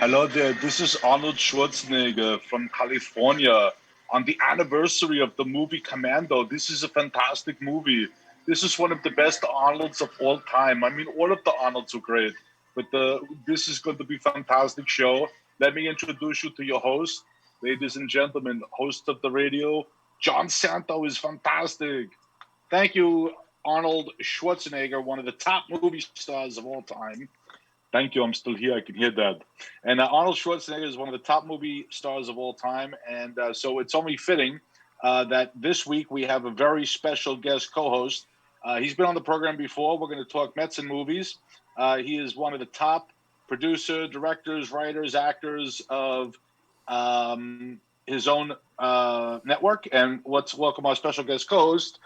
Hello there, this is Arnold Schwarzenegger from California on the anniversary of the movie Commando. This is a fantastic movie. This is one of the best Arnolds of all time. I mean, all of the Arnolds are great, but this is going to be a fantastic show. Let me introduce you to your host, ladies and gentlemen, host of the radio. John Santo is fantastic. Thank you, Arnold Schwarzenegger, one of the top movie stars of all time. Thank you. I'm still here. I can hear that. And Arnold Schwarzenegger is one of the top movie stars of all time. And so it's only fitting that this week we have a very special guest co-host. He's been on the program before. We're going to talk Mets and movies. He is one of the top producer, directors, writers, actors of his own network. And let's welcome our special guest co-host.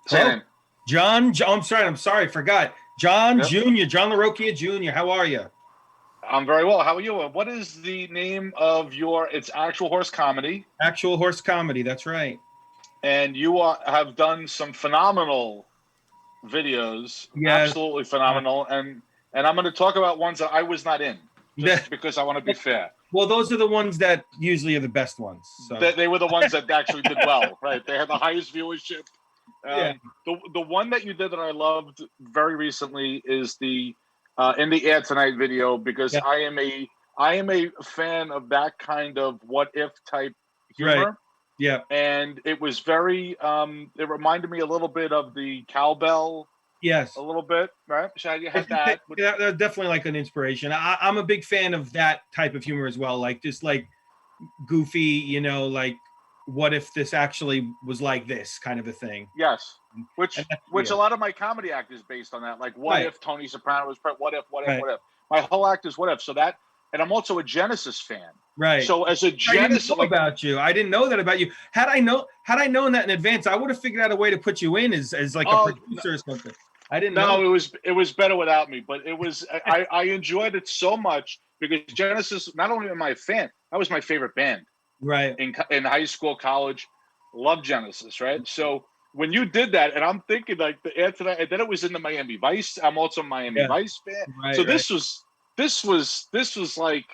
Say Hello? John, I'm sorry, I forgot. John Jr., John Larocchia Jr., how are you? I'm very well. How are you? What is the name of it's Actual Horse Comedy? Actual Horse Comedy, that's right. And you have done some phenomenal videos, absolutely phenomenal. And I'm going to talk about ones that I was not in, just because I want to be fair. Well, those are the ones that usually are the best ones. So. They were the ones that actually did well, right? They had the highest viewership. The one that you did that I loved very recently is the In the Air Tonight video, because I am a fan of that kind of what if type humor. Right. Yeah. And it was very it reminded me a little bit of the cowbell. Yes. A little bit, right? So you had that. Yeah, that's definitely like an inspiration. I'm a big fan of that type of humor as well. Like just like goofy, like what if this actually was like this kind of a thing. Yes. Which a lot of my comedy act is based on that. Like what if Tony Soprano was what if. My whole act is what if. So that, and I'm also a Genesis fan. Right. So as a Genesis, about you, I didn't know that about you. Had I known that in advance, I would have figured out a way to put you in as like a producer or something. I didn't know. No, it was better without me, but it was I enjoyed it so much because Genesis, not only am I a fan, that was my favorite band. Right. In high school, college, loved Genesis, right? So when you did that, and I'm thinking like the Air Tonight, and then it was in the Miami Vice. I'm also a Miami Vice fan. Right, so this was like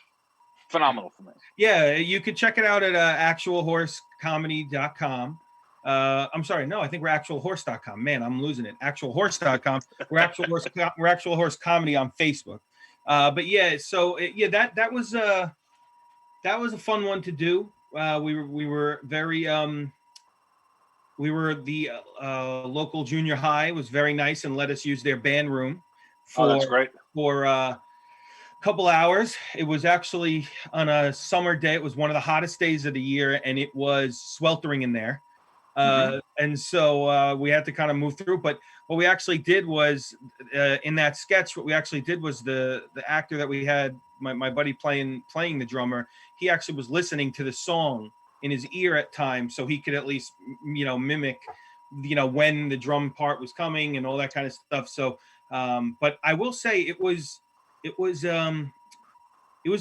phenomenal for me. Yeah, you could check it out at actualhorsecomedy.com. I'm sorry, no, I think we're actualhorse.com. Man, I'm losing it. Actualhorse.com. We're Actual Horse Comedy on Facebook. But yeah, so that was a fun one to do. We were very the local junior high was very nice and let us use their band room that's great. For a couple hours. It was actually on a summer day. It was one of the hottest days of the year, and it was sweltering in there. And so we had to kind of move through. But what we actually did was in that sketch, what we actually did was the actor that we had, my buddy playing the drummer, he actually was listening to the song in his ear at times, so he could at least mimic when the drum part was coming and all that kind of stuff. So but I will say it was the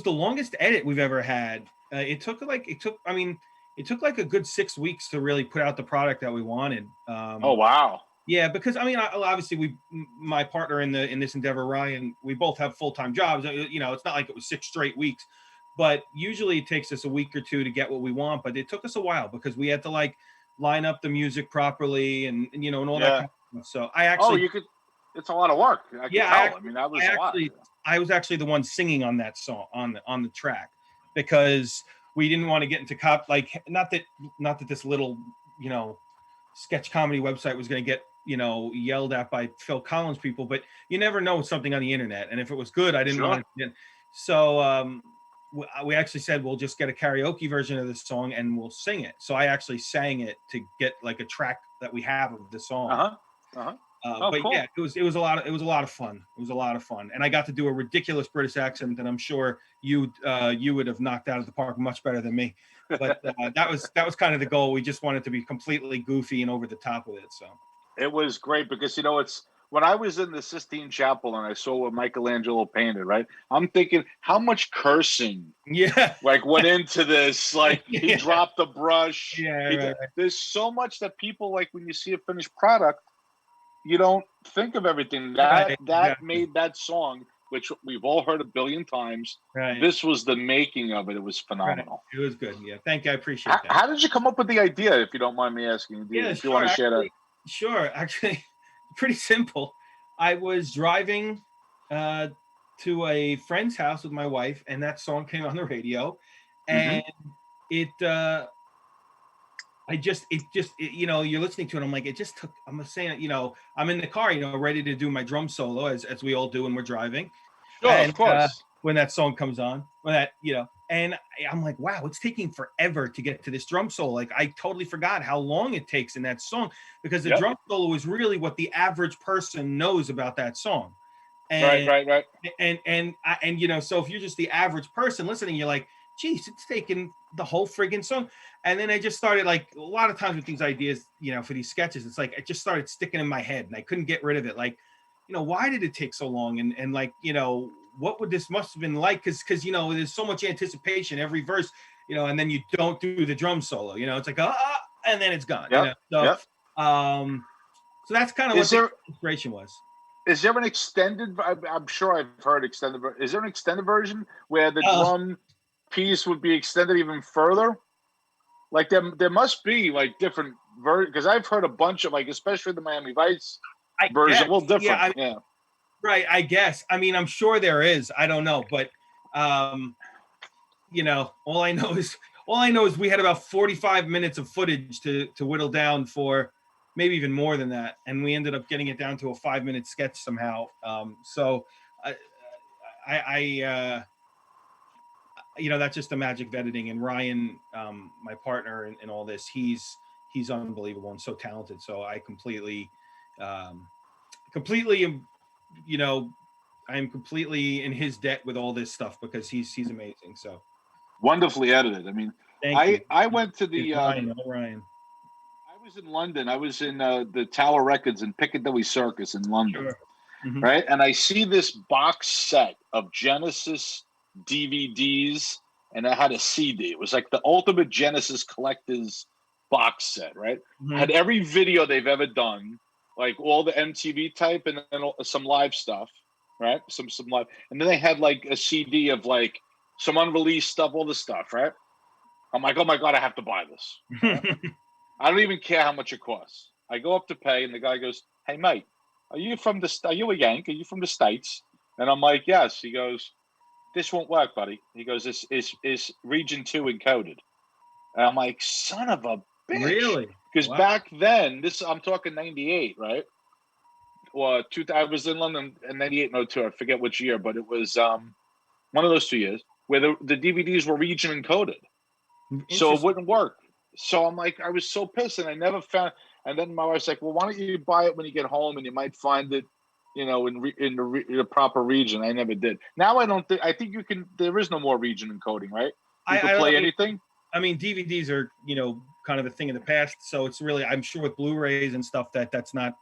longest edit we've ever had. It took like a good 6 weeks to really put out the product that we wanted. Oh wow. Yeah, because obviously my partner in this endeavor, Ryan, we both have full-time jobs. It's not like it was 6 straight weeks, but usually it takes us a week or two to get what we want. But it took us a while because we had to like line up the music properly and all that kind of stuff. So I actually it's a lot of work. I mean, that was a lot. I was actually the one singing on that song on the track because we didn't want to get into not that this little sketch comedy website was going to get yelled at by Phil Collins people, but you never know something on the internet, and if it was good, I didn't want to. So we actually said we'll just get a karaoke version of this song and we'll sing it. So I actually sang it to get like a track that we have of the song. But cool. Yeah, it was a lot of fun. It was a lot of fun, and I got to do a ridiculous British accent that I'm sure you would have knocked out of the park much better than me. But that was kind of the goal. We just wanted to be completely goofy and over the top with it. So it was great because it's when I was in the Sistine Chapel and I saw what Michelangelo painted. Right, I'm thinking how much cursing went into this. Like he dropped the brush. Yeah, there's so much that people like when you see a finished product. You don't think of everything that made that song which we've all heard a billion times. Right. This was the making of it. It was Right. phenomenal. It was good. Yeah. Thank you. I appreciate that. How did you come up with the idea, if you don't mind me asking? Yeah, If you want to share that. Sure. Actually, pretty simple. I was driving to a friend's house with my wife, and that song came on the radio, and it you're listening to it. I'm like, it just took. I'm saying, I'm in the car, ready to do my drum solo as we all do when we're driving. Sure, And of course. when that song comes on, and I'm like, wow, it's taking forever to get to this drum solo. Like, I totally forgot how long it takes in that song, because the drum solo is really what the average person knows about that song. And, Right. And so if you're just the average person listening, you're like, geez, it's taking the whole friggin' song. And then I just started, like, a lot of times with these ideas, for these sketches, it's like, it just started sticking in my head and I couldn't get rid of it. Like, why did it take so long? And like, what would this must have been like? Cause there's so much anticipation every verse, and then you don't do the drum solo, it's like, and then it's gone. So that's kind of what the inspiration was. Is there an extended? I'm sure I've heard extended. Is there an extended version where the drum piece would be extended even further? Like there must be like different versions, because I've heard a bunch of, like, especially the Miami Vice version, a little different. Yeah. Right. I guess. I mean, I'm sure there is. I don't know, but all I know is we had about 45 minutes of footage to whittle down for. Maybe even more than that, and we ended up getting it down to a 5-minute sketch somehow. So, that's just the magic of editing. And Ryan, my partner in all this, he's unbelievable and so talented. So I completely, I'm completely in his debt with all this stuff, because he's amazing. So wonderfully edited. I mean, I went to the Ryan. I was in London. I was in the Tower Records in Piccadilly Circus in London, right? And I see this box set of Genesis DVDs, and I had a CD. It was like the ultimate Genesis collector's box set, right? Had every video they've ever done, like all the MTV type, and then some live stuff, right? Some live, and then they had like a CD of like some unreleased stuff, all the stuff, right? I'm like, oh my God, I have to buy this. Right? I don't even care how much it costs. I go up to pay, and the guy goes, "Hey, mate, are you a Yank? Are you from the States?" And I'm like, "Yes." He goes, "This won't work, buddy." He goes, "This is region 2 encoded." And I'm like, son of a bitch. Really? Because back then, I'm talking 98, right? Or I was in London in 98, 02. I forget which year, but it was one of those 2 years where the DVDs were region encoded. So it wouldn't work. So I'm like, I was so pissed, and I never found. And then my wife's like, "Well, why don't you buy it when you get home, and you might find it, in the proper region." I never did. Now I don't think. I think you can. There is no more region encoding, right? You can play anything. I mean, DVDs are kind of a thing in the past. So it's really, I'm sure with Blu-rays and stuff that's not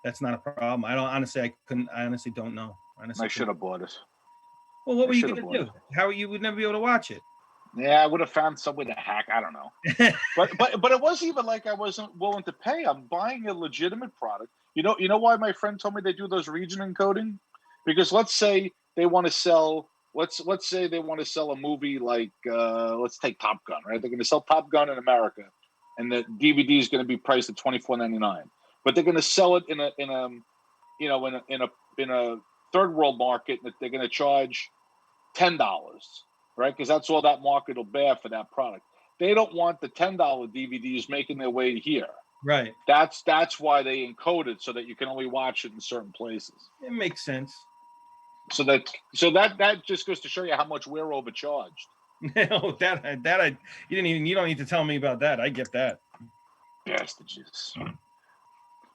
a problem. I honestly don't know. I should have bought it. Well, what were you going to do? How you would never be able to watch it? Yeah, I would have found some way to hack. I don't know. but it wasn't even like I wasn't willing to pay. I'm buying a legitimate product. You know why my friend told me they do those region encoding? Because let's say they want to sell. Let's say they want to sell a movie like let's take Top Gun, right? They're going to sell Top Gun in America, and the DVD is going to be priced at $24.99. But they're going to sell it in a third world market that they're going to charge $10. Right, because that's all that market will bear for that product. They don't want the $10 DVDs making their way here. Right. That's why they encode it, so that you can only watch it in certain places. It makes sense. So that just goes to show you how much we're overcharged. No, you don't need to tell me about that. I get that. Bastages.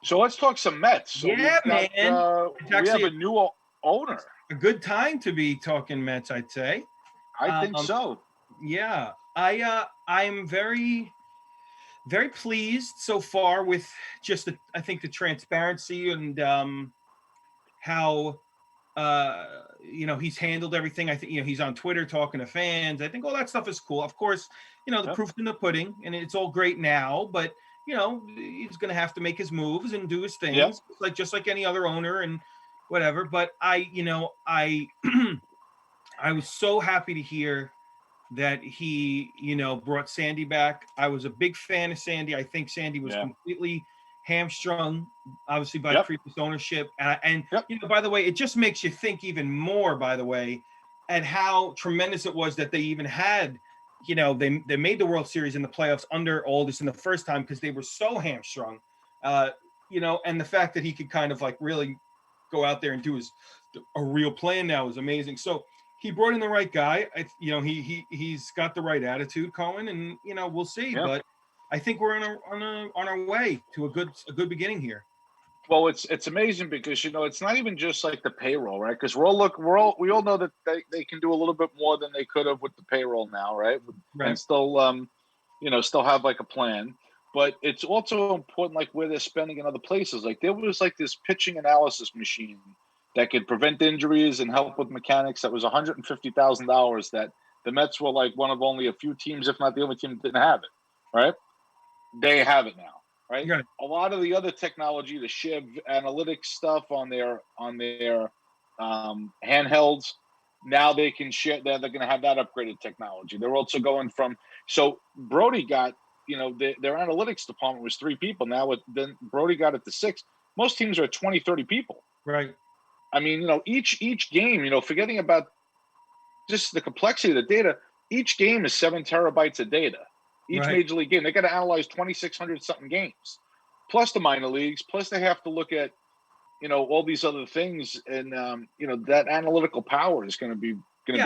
So let's talk some Mets. So man. We have a new owner. A good time to be talking Mets, I'd say. I think so. Yeah, I'm very, very pleased so far with just I think the transparency and how he's handled everything. I think he's on Twitter talking to fans. I think all that stuff is cool. Of course, the proof's in the pudding, and it's all great now. But he's going to have to make his moves and do his things, just like any other owner. And whatever. But I I was so happy to hear that he, brought Sandy back. I was a big fan of Sandy. I think Sandy was Yeah. completely hamstrung, obviously by Yep. previous ownership. And Yep. by the way, it just makes you think even more, by the way, at how tremendous it was that they even had, they made the World Series in the playoffs under Aldis in the first time because they were so hamstrung. Uh, and the fact that he could kind of like really go out there and do a real plan now is amazing. So he brought in the right guy. He's got the right attitude, Cohen, and we'll see. Yep. But I think we're on our way to a good beginning here. Well, it's amazing because it's not even just like the payroll, right? Because we all know that they can do a little bit more than they could have with the payroll now, right? And Right. still still have like a plan. But it's also important like where they're spending in other places. Like there was like this pitching analysis machine that could prevent injuries and help with mechanics that was $150,000 that the Mets were like one of only a few teams, if not the only team that didn't have it, right? They have it now, right? Right. A lot of the other technology, the Shiv analytics stuff on their handhelds, now they can share. They're going to have that upgraded technology. They're also going from so Brody got their analytics department was 3 people. Now then Brody got it to 6. Most teams are 20, 30 people. Right. I mean, each game, forgetting about just the complexity of the data, each game is 7 terabytes of data. Each Right. major league game, they got to analyze 2,600 something games, plus the minor leagues, plus they have to look at, all these other things, and that analytical power is going to be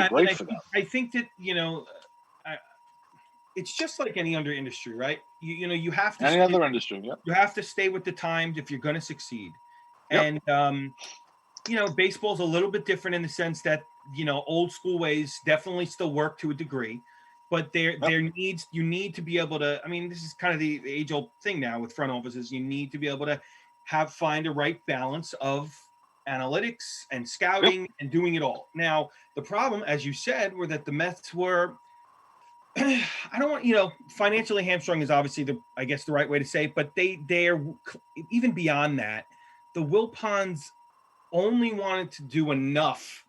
great for them. I think that it's just like any other industry, right? You have to Any other industry, yeah. you have to stay with the times if you're going to succeed. Yep. And baseball's a little bit different in the sense that old school ways definitely still work to a degree, but you need to be able to. I mean, this is kind of the age old thing now with front offices. You need to be able to find a right balance of analytics and scouting Yep. and doing it all. Now, the problem, as you said, were that the Mets were. I don't want financially hamstrung is obviously I guess the right way to say it, but they're even beyond that. The Wilpons only wanted to do enough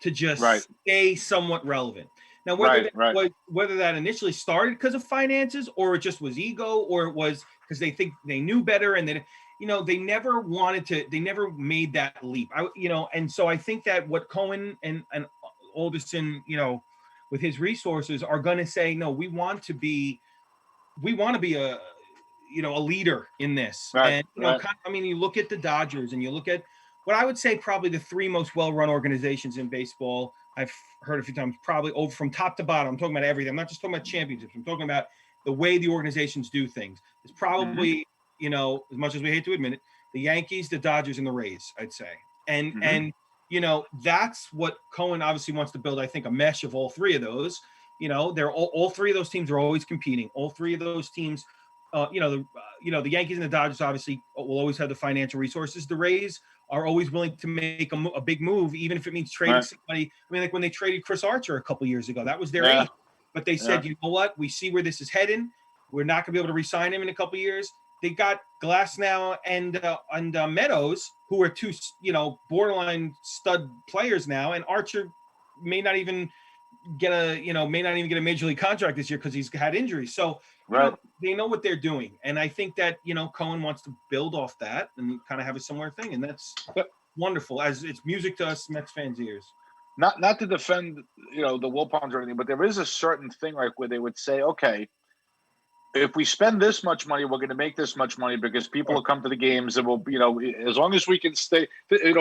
to just stay somewhat relevant. Now, whether that initially started because of finances, or it just was ego, or it was because they think they knew better, and then they never wanted to. They never made that leap. And so I think that what Cohen and Alderson, with his resources, are going to say, no, we want to be a a leader in this. And I mean, you look at the Dodgers and you look at what I would say probably the 3 most well-run organizations in baseball. I've heard a few times, probably over from top to bottom. I'm talking about everything. I'm not just talking about championships. I'm talking about the way the organizations do things. It's probably, as much as we hate to admit it, the Yankees, the Dodgers, and the Rays, I'd say. And that's what Cohen obviously wants to build, I think, a mesh of all 3 of those. They're all 3 of those teams are always competing. All 3 of those teams, the Yankees and the Dodgers obviously will always have the financial resources. The Rays are always willing to make a big move, even if it means trading somebody. I mean, like when they traded Chris Archer a couple years ago, that was their aim. But they said, you know what? We see where this is heading. We're not going to be able to re-sign him in a couple of years. They got Glasnow and Meadows, who are 2, borderline stud players now, and Archer may not even get a major league contract this year because he's had injuries. So they know what they're doing, and I think that Cohen wants to build off that and kind of have a similar thing, and that's wonderful. As it's music to us Mets fans' ears. Not to defend the Wilpons or anything, but there is a certain thing like where they would say, okay, if we spend this much money, we're going to make this much money because people will come to the games, and we'll, as long as we can stay,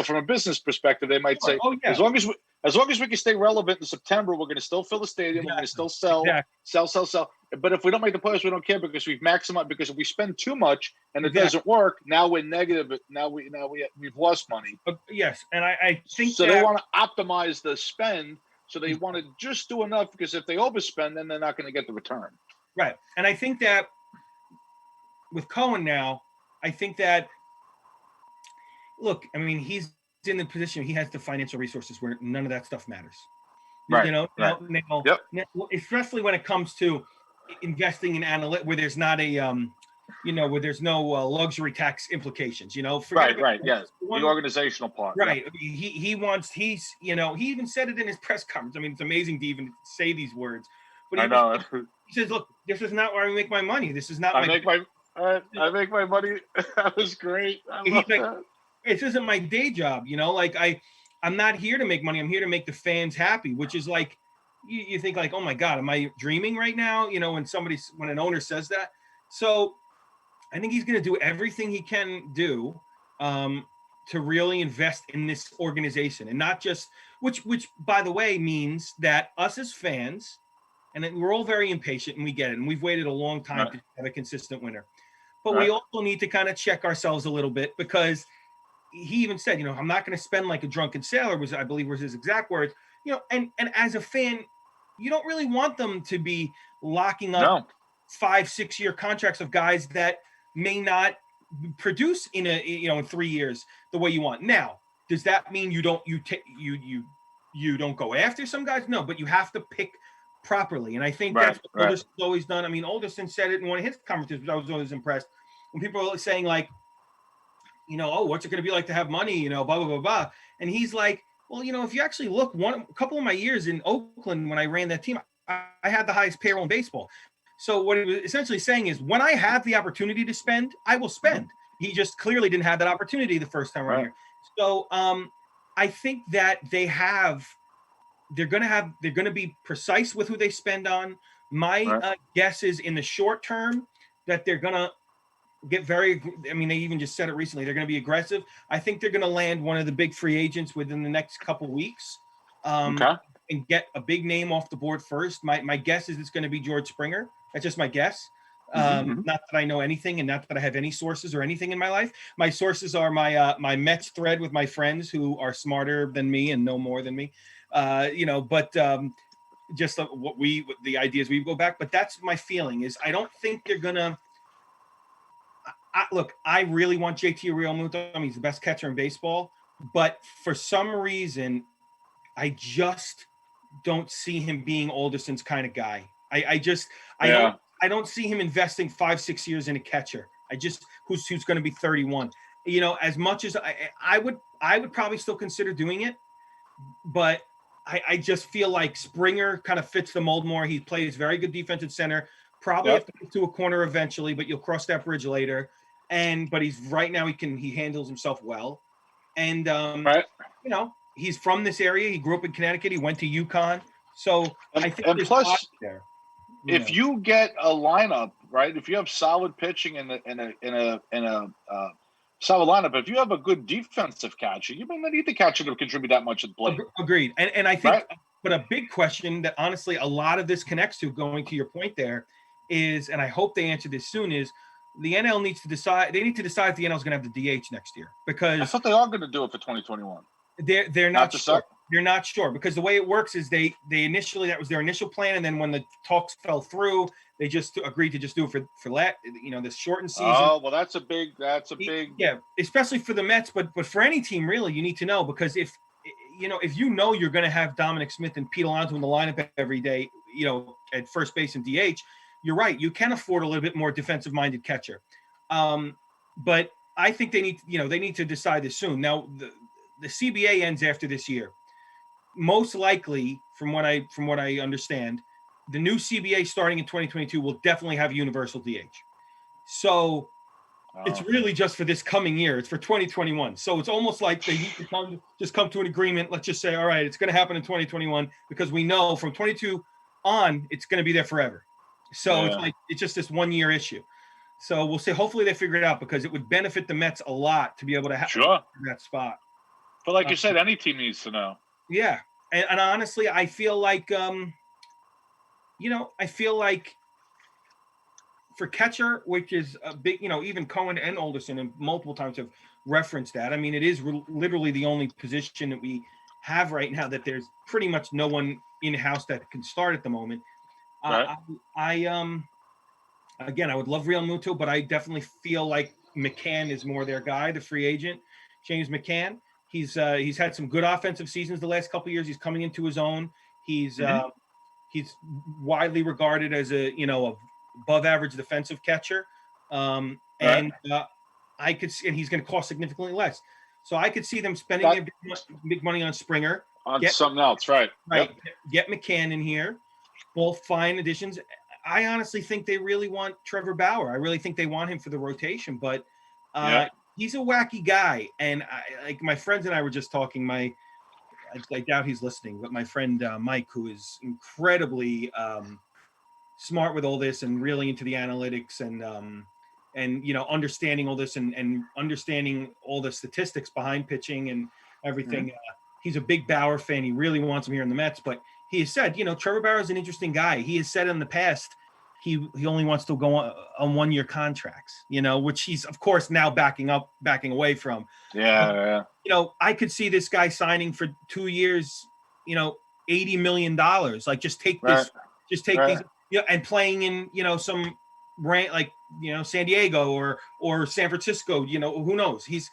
from a business perspective, they might say, as long as we can stay relevant in September, we're going to still fill the stadium, we're going to still sell. But if we don't make the playoffs, we don't care because we've maximized. Because if we spend too much and it doesn't work, now we're negative. Now we've lost money. Yes, and I think so. They want to optimize the spend, so they want to just do enough because if they overspend, then they're not going to get the return. Right. And I think that with Cohen now, I think that, look, I mean, he's in the position, he has the financial resources where none of that stuff matters. Right. Now, especially when it comes to investing in analytics, where there's not a where there's no luxury tax implications. Forget Right, about right, yeah. The one. organizational part, yeah. Right. He even said it in his press conference. I mean, it's amazing to even say these words, but I know. he says, "Look, this is not where I make my money. This is not I my." make my I make my money. That was great. I He's love like, that. "This isn't my day job. Like I'm not here to make money. I'm here to make the fans happy." Which is like, you think like, "Oh my God, am I dreaming right now?" When an owner says that. So I think he's going to do everything he can do um, to really invest in this organization, and not just which by the way means that us as fans, and we're all very impatient, and we get it, and we've waited a long time Right, to have a consistent winner. But we right, also need to kind of check ourselves a little bit, because he even said, I'm not going to spend like a drunken sailor, was I believe was his exact words. And as a fan, you don't really want them to be locking up no, 5-6 year contracts of guys that may not produce in 3 years the way you want. Now, does that mean you don't go after some guys? No, but you have to pick properly, and I think right, that's what right. Alderson's always done. I mean, Alderson said it in one of his conferences. I was always impressed when people are saying like, oh, what's it going to be like to have money, blah blah blah blah, and he's like, well, if you actually look, a couple of my years in Oakland when I ran that team, I had the highest payroll in baseball. So what he was essentially saying is, when I have the opportunity to spend, I will Mhm. spend. He just clearly didn't have that opportunity the first time around Right, here. So I think that they're going to be precise with who they spend on. My right. guess is, in the short term, that they're going to get very, I mean, they even just said it recently, they're going to be aggressive. I think they're going to land one of the big free agents within the next couple weeks, um, Okay. and get a big name off the board first. My guess is it's going to be George Springer. That's just my guess. Hmm. Not that I know anything, and not that I have any sources or anything in my life. My sources are my Mets thread with my friends who are smarter than me and know more than me. But just the ideas we go back. But that's my feeling, is I don't think they're gonna. Look, I really want JT Realmuto. I mean, he's the best catcher in baseball, but for some reason, I just don't see him being Alderson's kind of guy. I don't Yeah. I don't see him investing 5-6 years in a catcher. I just who's going to be 31. As much as I would probably still consider doing it, but I just feel like Springer kind of fits the mold more. He plays very good defensive center. Probably have Yep. to get to a corner eventually, but you'll cross that bridge later. But he's right now he handles himself well, and Right. he's from this area. He grew up in Connecticut. He went to UConn, so I think And there's plus, positives there. if you get a lineup, right? If you have solid pitching in a solid lineup, if you have a good defensive catcher, you may not need the catcher to contribute that much at the plate, Agreed. And I think, right? but a big question that honestly a lot of this connects to, going to your point there, is, and I hope they answer this soon, is the NL needs to decide. They need to decide if the NL is going to have the DH next year, I because thought they are going to do it for 2021. they're Not not the sure. sec. They're not sure, because the way it works is they initially, that was their initial plan, and then when the talks fell through, they just agreed to just do it for this shortened season. Oh well, that's a big. That's a big. Yeah, especially for the Mets, but for any team really, you need to know, because if you're going to have Dominic Smith and Pete Alonso in the lineup every day, at first base and DH, you're right. You can afford a little bit more defensive-minded catcher, but I think they need to decide this soon. Now the CBA ends after this year. Most likely, from what I understand, the new CBA starting in 2022 will definitely have universal DH. So it's Oh, really just for this coming year. It's for 2021. So it's almost like they need to come to an agreement. Let's just say, all right, it's going to happen in 2021, because we know from 22 on, it's going to be there forever. So yeah. it's just this 1 year issue. So we'll see. Hopefully they figure it out, because it would benefit the Mets a lot to be able to have Sure. that spot. But like Uh, you said, any team needs to know. yeah. And honestly, I feel like, I feel like for catcher, which is a big, even Cohen and Alderson and multiple times have referenced that. I mean, it is literally the only position that we have right now that there's pretty much no one in house that can start at the moment. Right. I again, I would love Real Muto, but I definitely feel like McCann is more their guy, the free agent, James McCann. He's had some good offensive seasons the last couple of years. He's coming into his own. He's Hmm. he's widely regarded as a above average defensive catcher. And I could see, and he's going to cost significantly less. So I could see them spending That- their big money on Springer, on something else, right? right, Yep. get McCann in here, both fine additions. I honestly think they really want Trevor Bauer. I really think they want him for the rotation, but he's a wacky guy. And like my friends and I were just talking. I doubt he's listening, but my friend Mike, who is incredibly smart with all this and really into the analytics and understanding all this and understanding all the statistics behind pitching and everything. Mm-hmm. He's a big Bauer fan. He really wants him here in the Mets, but he has said, Trevor Bauer is an interesting guy. He has said in the past he only wants to go on 1-year contracts, which he's of course now backing away from. Yeah. I could see this guy signing for 2 years, $80 million. Like just take this, these, and playing in, some rant like, San Diego or San Francisco, who knows? He's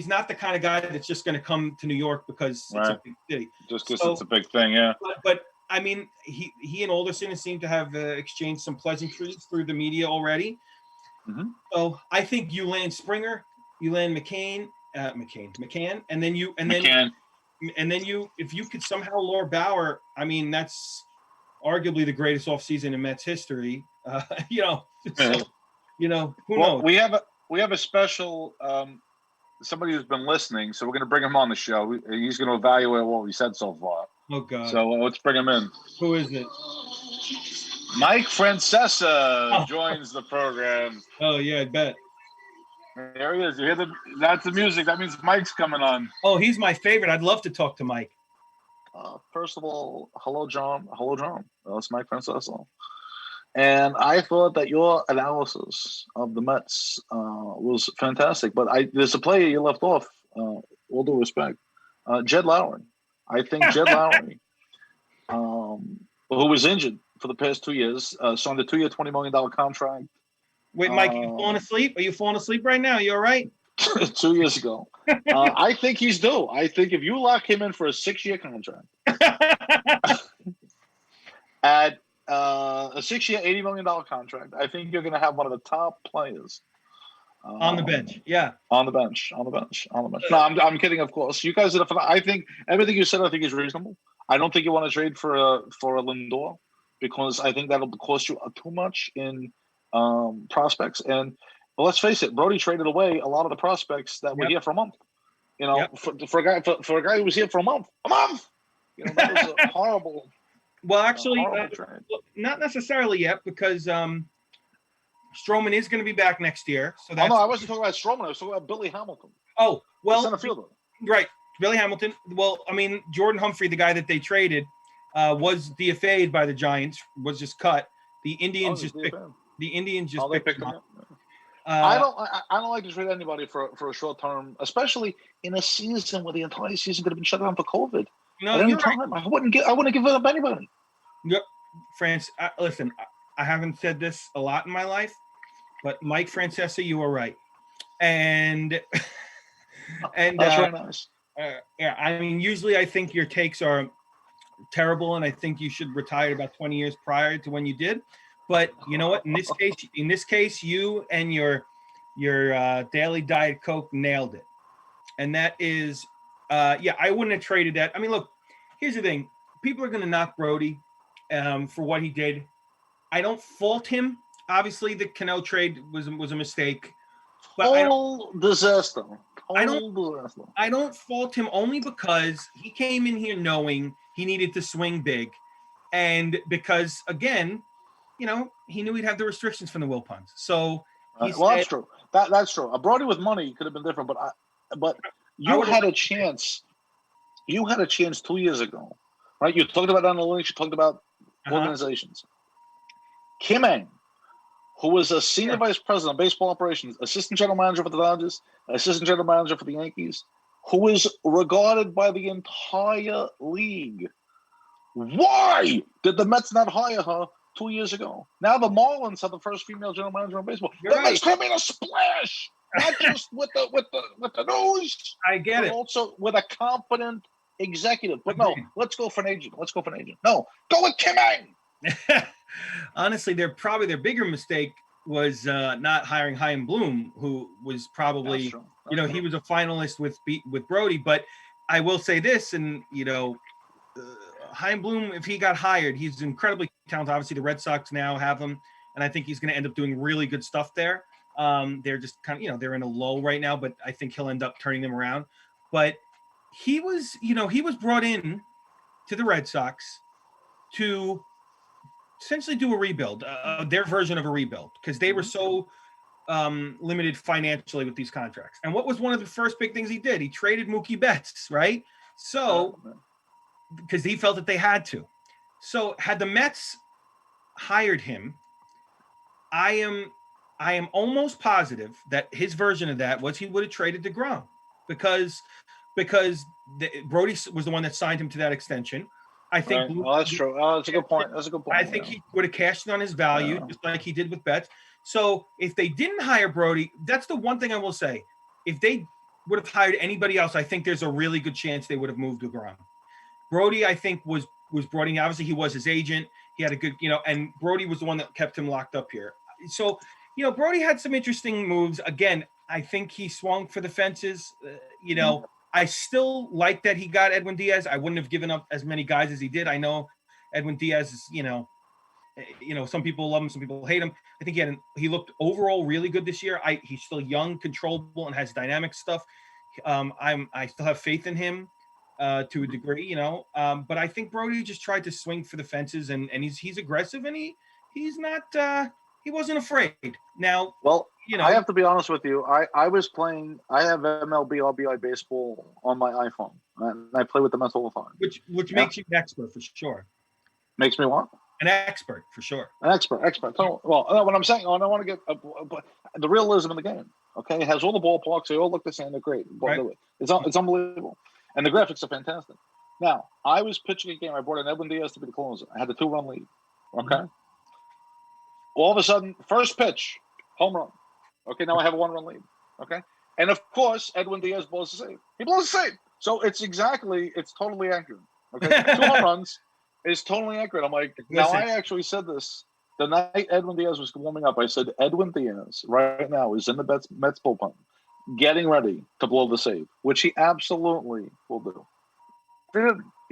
not the kind of guy that's just going to come to New York because it's a big city. Just because it's a big thing, yeah. But I mean, he and Alderson seem to have exchanged some pleasantries through the media already. Mm-hmm. So I think you land Springer, you land McCann, and then you if you could somehow lure Bauer, I mean that's arguably the greatest offseason in Mets history. So, who knows? We have a special somebody who's been listening, so we're going to bring him on the show. He's going to evaluate what we said so far. Oh God! So let's bring him in. Who is it? Mike Francesa joins the program. Oh yeah, I bet. There he is. You hear that's the music. That means Mike's coming on. Oh, he's my favorite. I'd love to talk to Mike. First of all, hello, John. Hello, John. That's Mike Francesa. And I thought that your analysis of the Mets was fantastic. But there's a player you left off, all due respect, Jed Lowry. I think Jed Lowry, who was injured for the past 2 years, signed a 2-year, $20 million contract. Wait, Mike, you falling asleep? Are you falling asleep right now? You all right? 2 years ago. I think he's due. I think if you lock him in for a 6-year contract at a 6-year, $80 million contract, I think you're going to have one of the top players on the bench. Yeah, on the bench. No, I'm kidding. Of course, you guys did I think everything you said, I think is reasonable. I don't think you want to trade for a Lindor because I think that'll cost you too much in prospects. And let's face it, Brody traded away a lot of the prospects that were here for a month. For a guy who was here for a month. That was a horrible. Well, actually, trade. Not necessarily yet because Stroman is going to be back next year. So that's. No, I wasn't talking about Stroman. I was talking about Billy Hamilton. Oh well, center fielder. Right, Billy Hamilton. Well, I mean, Jordan Humphrey, the guy that they traded, was DFA'd by the Giants. Was just cut. The Indians just picked. The Indians just picked him up. I don't like to trade anybody for a short term, especially in a season where the entire season could have been shut down for COVID. No, at any time, right. I wouldn't give it up anybody. Yep, France. Listen, I haven't said this a lot in my life, but Mike Francesa, you are right, and that's very nice. Yeah, I mean, usually I think your takes are terrible, and I think you should retire about 20 years prior to when you did. But you know what? In this case, you and your daily Diet Coke nailed it, and that is, I wouldn't have traded that. I mean, look, here's the thing: people are going to knock Brody for what he did. I don't fault him. Obviously, the Cano trade was a mistake. But disaster. I don't fault him only because he came in here knowing he needed to swing big, and because again. He knew he'd have the restrictions from the Wilpons. So that's true. That's true. A Brody with money could have been different, but you had a chance. You had a chance 2 years ago, right? You talked about analytics. You talked about organizations. Kim Ng, who was a senior vice president of baseball operations, assistant general manager for the Dodgers, assistant general manager for the Yankees, who was regarded by the entire league. Why did the Mets not hire her 2 years ago? Now the Marlins have the first female general manager in baseball. That makes her a splash, not just with the news. I get but it. Also with a competent executive. But no, let's go for an agent. No, go with Kim Ng. Honestly, their bigger mistake not hiring Chaim Bloom, who was That's probably, true. you That's know, true. he was a finalist with Brody. But I will say this, and you know, Chaim Bloom, if he got hired, he's incredibly talented. Obviously, the Red Sox now have him, and I think he's going to end up doing really good stuff there. They're just kind of, you know, they're in a lull right now, but I think he'll end up turning them around. But he was, you know, he was brought in to the Red Sox to essentially do a rebuild, their version of a rebuild, because they were so limited financially with these contracts. And what was one of the first big things he did? He traded Mookie Betts, right? So, because he felt that they had to. So, had the Mets hired him, I am I am almost positive that his version of that was he would have traded DeGrom because Brody was the one that signed him to that extension. I think Right. Well, that's true. That's a good point. That's a good I point. think Yeah. he would have cashed in on his value Yeah. just like he did with Betts. So if they didn't hire Brody, that's the one thing I will say. If they would have hired anybody else, I think there's a really good chance they would have moved DeGrom. Brody, I think, was brought in. Obviously, he was his agent. He had a good, you know, and Brody was the one that kept him locked up here. So, you know, Brody had some interesting moves. Again, I think he swung for the fences. You know, I still like that he got Edwin Diaz. I wouldn't have given up as many guys as he did. I know Edwin Diaz is, you know, some people love him, some people hate him. I think he looked overall really good this year. He's still young, controllable, and has dynamic stuff. I still have faith in him to a degree, you know. But I think Brody just tried to swing for the fences, and he's aggressive, and he's not he wasn't afraid. Now, Well, you I know, have to be honest with you. I was playing. I have MLB RBI baseball on my iPhone, and I play with the Mets all the time. which Yeah. makes you an expert for sure. Makes me what? An expert for sure. An expert. So, well, what I'm saying, I don't want to get the realism in the game. Okay, it has all the ballparks. They all look the same. They're great. Right. It's unbelievable, and the graphics are fantastic. Now, I was pitching a game. I brought in Edwin Diaz to be the closer. I had the 2-run lead. Okay. All of a sudden, first pitch, home run. Okay, now I have a 1-run lead. Okay, and of course, Edwin Diaz blows the save. He blows the save. So it's totally accurate. Okay, 2 home runs is totally accurate. I'm like, now I actually said this the night Edwin Diaz was warming up. I said, Edwin Diaz right now is in the Mets bullpen, getting ready to blow the save, which he absolutely will do. He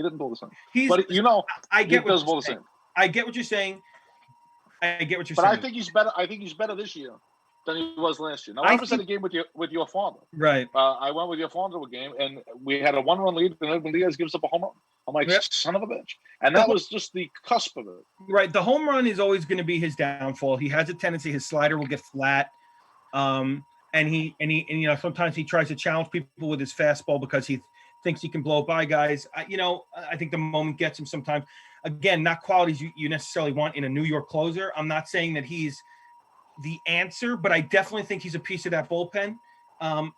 didn't blow the save, but you know, I get he does blow the save. I get what you're saying. I get what you're but saying. I think he's better. I think he's better this year than he was last year. Now, I was at a game with your father. Right. I went with your father to a game, and we had a 1-run lead, and Edwin Diaz gives up a home run. I'm like, son of a bitch. And that was just the cusp of it. Right. The home run is always going to be his downfall. He has a tendency, his slider will get flat. And you know, sometimes he tries to challenge people with his fastball because he thinks he can blow by guys. I think the moment gets him sometimes. Again, not qualities you necessarily want in a New York closer. I'm not saying that he's the answer, but I definitely think he's a piece of that bullpen. Now,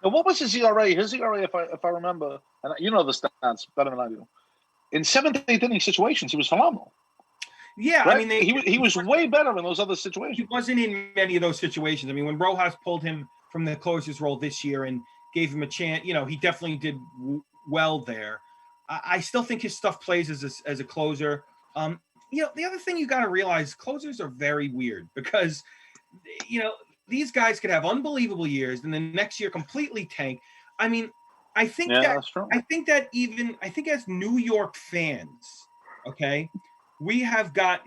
what was his ERA? His ERA, if I remember, and you know the stats better than I do. In 7th, 8th inning situations, he was phenomenal. Yeah, right? I mean, he was way better in those other situations. He wasn't in many of those situations. I mean, when Rojas pulled him from the closer's role this year and gave him a chance, you know, he definitely did well there. I still think his stuff plays as a closer. You know, the other thing you got to realize, closers are very weird because, you know, these guys could have unbelievable years and the next year completely tank. I mean, I think that's true. I think as New York fans, okay, we got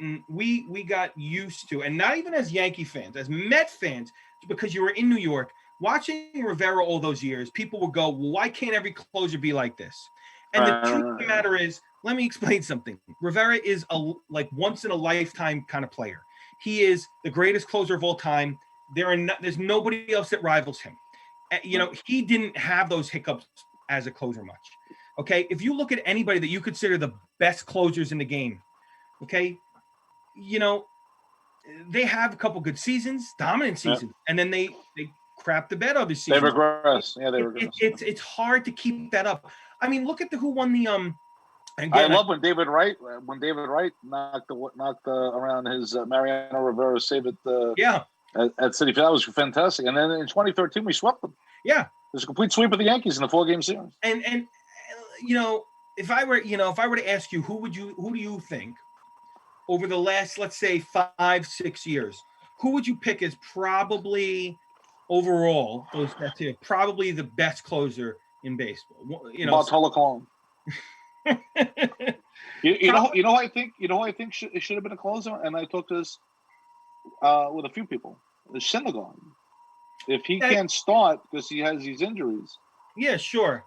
used to, and not even as Yankee fans, as Met fans, because you were in New York watching Rivera all those years, people would go, well, why can't every closer be like this? And the truth of the matter is, let me explain something. Rivera is a once in a lifetime kind of player. He is the greatest closer of all time. There's nobody else that rivals him. You know, he didn't have those hiccups as a closer much. Okay, if you look at anybody that you consider the best closers in the game, okay, you know, they have a couple good seasons, dominant seasons, and then they crap the bed other seasons. They regress. Yeah, they regress. It's hard to keep that up. I mean, look at who won the Again, I love when David Wright knocked around his Mariano Rivera save at at Citi Field. That was fantastic. And then in 2013 we swept them. Yeah, it was a complete sweep of the Yankees in a 4-game series. And you know, if I were to ask you who do you think over the last, let's say, 5, 6 years, who would you pick as probably overall those that's it, probably the best closer in baseball? Bartolo Colon. Probably, You know, I think it should have been a closer, and I talked this with a few people. The Syndergaard. If he can't start because he has these injuries, yeah, sure.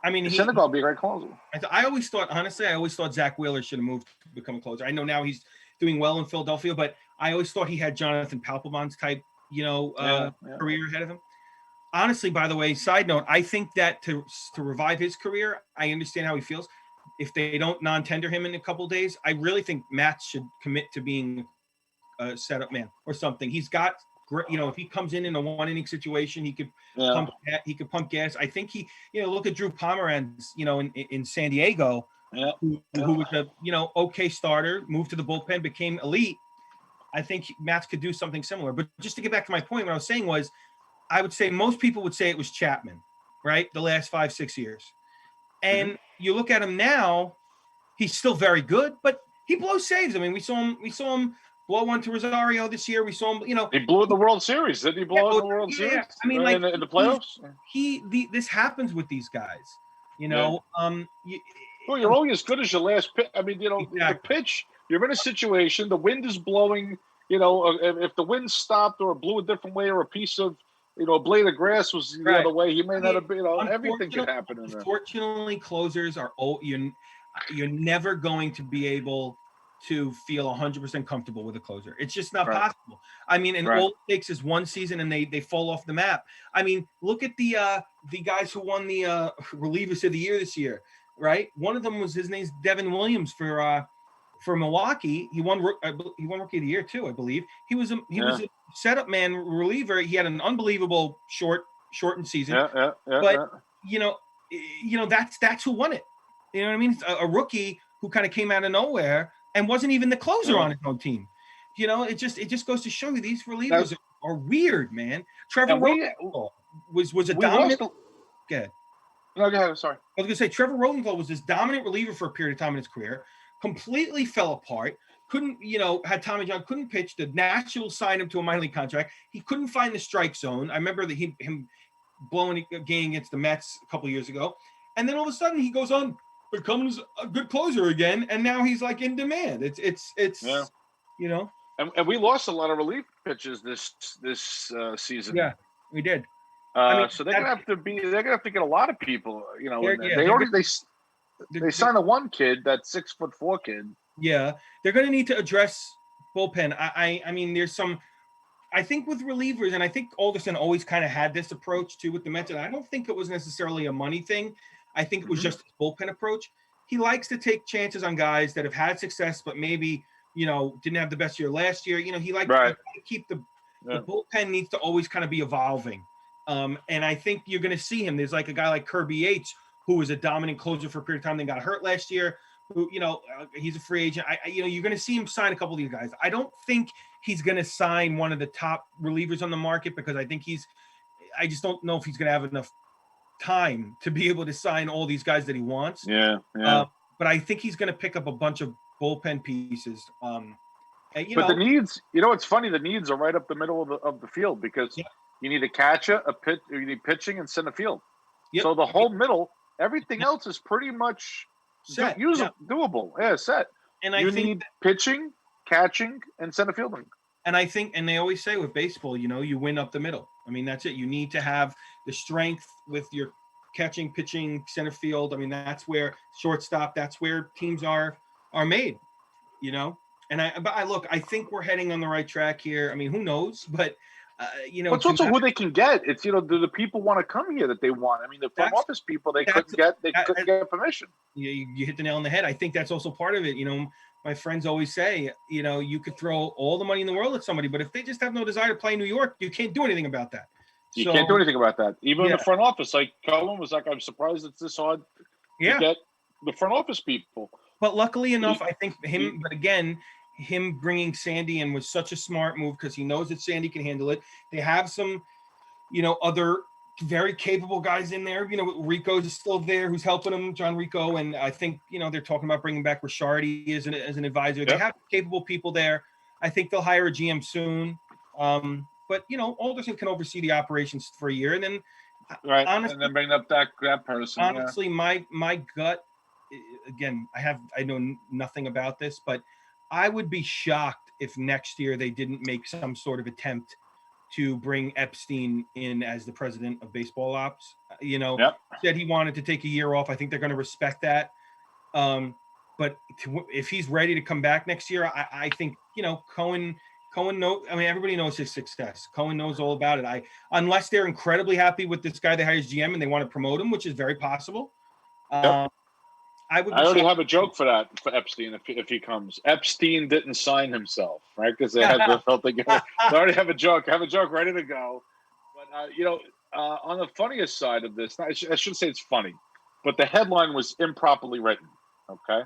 I mean, Syndergaard would be a great closer. I always thought, honestly, I always thought Zach Wheeler should have moved to become a closer. I know now he's doing well in Philadelphia, but I always thought he had Jonathan Papelbon's type, career ahead of him. Honestly, by the way, side note, I think that to revive his career, I understand how he feels. If they don't non-tender him in a couple of days, I really think Matt should commit to being a setup man or something. He's got great, if he comes in a 1 inning situation, he could pump gas. I think look at Drew Pomeranz, in San Diego, who was a okay starter, moved to the bullpen, became elite. I think Matt could do something similar. But just to get back to my point, what I was saying was, I would say most people would say it was Chapman, right? The last 5-6 years. And you look at him now, he's still very good, but he blows saves. I mean, we saw him blow one to Rosario this year. We saw him, he blew in the World Series. Didn't he blow in the World Series? Yeah. I mean, like in the playoffs. This happens with these guys. Well, you're only as good as your last pitch. I mean, the pitch. You're in a situation. The wind is blowing. If the wind stopped or blew a different way, or a piece of a blade of grass was the other way, he may not have been. Everything could happen in there. Unfortunately, closers are old. You're never going to be able to feel 100% comfortable with a closer. It's just not possible. I mean, and all it takes is one season and they fall off the map. I mean, look at the guys who won the relievers of the year this year, right? One of them was, his name's Devin Williams for Milwaukee. He won Rookie of the Year too, I believe. He was a setup man reliever. He had an unbelievable shortened season. But that's who won it. You know what I mean? A rookie who kind of came out of nowhere and wasn't even the closer on his own team. It just goes to show you these relievers are weird, man. Trevor Rosenthal was a dominant. Go ahead. No, go ahead. Sorry. I was gonna say Trevor Rosenthal was this dominant reliever for a period of time in his career. Completely fell apart. Couldn't, had Tommy John, couldn't pitch. The Nationals signed him to a minor league contract. He couldn't find the strike zone. I remember that him blowing a game against the Mets a couple of years ago, and then all of a sudden he goes on, becomes a good closer again, and now he's like in demand. It's And we lost a lot of relief pitches this season. Yeah, we did. So they're gonna have to get a lot of people. They signed a one kid, that 6'4" kid. Yeah, they're gonna need to address bullpen. I mean, there's some. I think with relievers, and I think Alderson always kind of had this approach too with the Mets, and I don't think it was necessarily a money thing. I think it was just his bullpen approach. He likes to take chances on guys that have had success, but maybe, didn't have the best year last year. He likes to keep the bullpen needs to always kind of be evolving. And I think you're going to see him. There's like a guy like Kirby Yates, who was a dominant closer for a period of time, then got hurt last year, who, he's a free agent. You're going to see him sign a couple of these guys. I don't think he's going to sign one of the top relievers on the market because I just don't know if he's going to have enough time to be able to sign all these guys that he wants. But I think he's going to pick up a bunch of bullpen pieces. But the needs, it's funny. The needs are right up the middle of the field because you need a catcher, you need pitching, and center field. Yep. So the whole middle, everything else is pretty much set, doable. Yeah, set. And you need pitching, catching, and center fielding. And I think, and they always say with baseball, you win up the middle. I mean, that's it. You need to have the strength with your catching, pitching, center field. I mean, that's where shortstop, that's where teams are made, And I think we're heading on the right track here. I mean, who knows? But, it's also who they can get. It's, do the people want to come here that they want? I mean, the front office people, they couldn't get permission. You hit the nail on the head. I think that's also part of it. My friends always say, you could throw all the money in the world at somebody, but if they just have no desire to play in New York, you can't do anything about that. You can't do anything about that. Even in the front office, like Cohen was like, I'm surprised it's this hard to get the front office people. But luckily enough, I think him bringing Sandy in was such a smart move because he knows that Sandy can handle it. They have some, other very capable guys in there. Rico's still there, who's helping him, John Rico, and I think they're talking about bringing back Ricciardi as an advisor. Yep. They have capable people there. I think they'll hire a GM soon. But Alderson can oversee the operations for a year, and then honestly, and then bring up that person. Honestly, my gut, again, I know nothing about this, but I would be shocked if next year they didn't make some sort of attempt to bring Epstein in as the president of baseball ops. Said he wanted to take a year off. I think they're going to respect that. But if he's ready to come back next year, I think Cohen knows. I mean, everybody knows his success. Cohen knows all about it. Unless they're incredibly happy with this guy they hired as GM and they want to promote him, which is very possible. I already have a joke for that for Epstein if he comes. Epstein didn't sign himself, right? Because they had felt they already have a joke. I have a joke ready to go. But on the funniest side of this, I shouldn't say it's funny, but the headline was improperly written. Okay,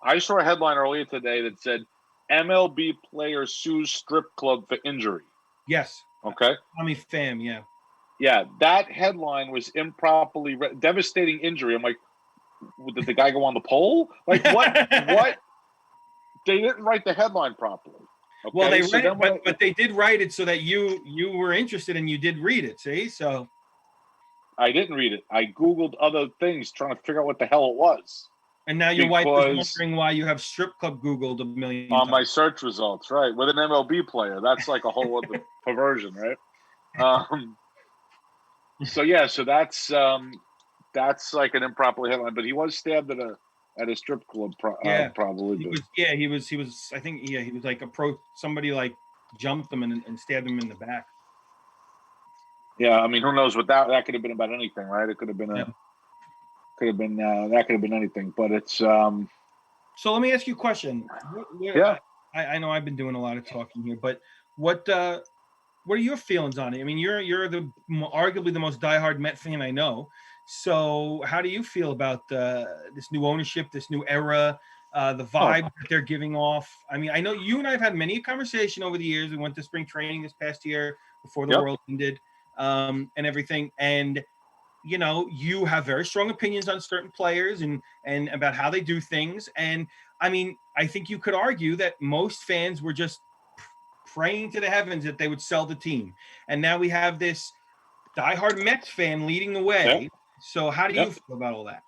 I saw a headline earlier today that said MLB player sues strip club for injury. Yes. Okay. Tommy Pham, yeah. Yeah, that headline was improperly written. Devastating injury. I'm like, did the guy go on the pole? Like what? What? They didn't write the headline properly. Okay? Well, they read it, but they did write it so that you were interested and you did read it. See, so I didn't read it. I Googled other things trying to figure out what the hell it was. And now your wife is wondering why you have strip club Googled a million on times. My search results, right? With an MLB player, that's like a whole other perversion, right? So that's like an improper headline, but he was stabbed at a strip club, probably. He was. I think he was like somebody like jumped him and stabbed him in the back. Yeah, I mean, who knows what that could have been about anything, right? It could have been that could have been anything, but it's. So let me ask you a question. Yeah, I know I've been doing a lot of talking here, but what are your feelings on it? I mean, you're arguably the most diehard Met fan I know. So how do you feel about this new ownership, this new era, the vibe that they're giving off? I mean, I know you and I have had many a conversation over the years. We went to spring training this past year before the world ended, and everything. And you have very strong opinions on certain players and about how they do things. And I mean, I think you could argue that most fans were just praying to the heavens that they would sell the team. And now we have this diehard Mets fan leading the way. Yep. So how do you feel about all that?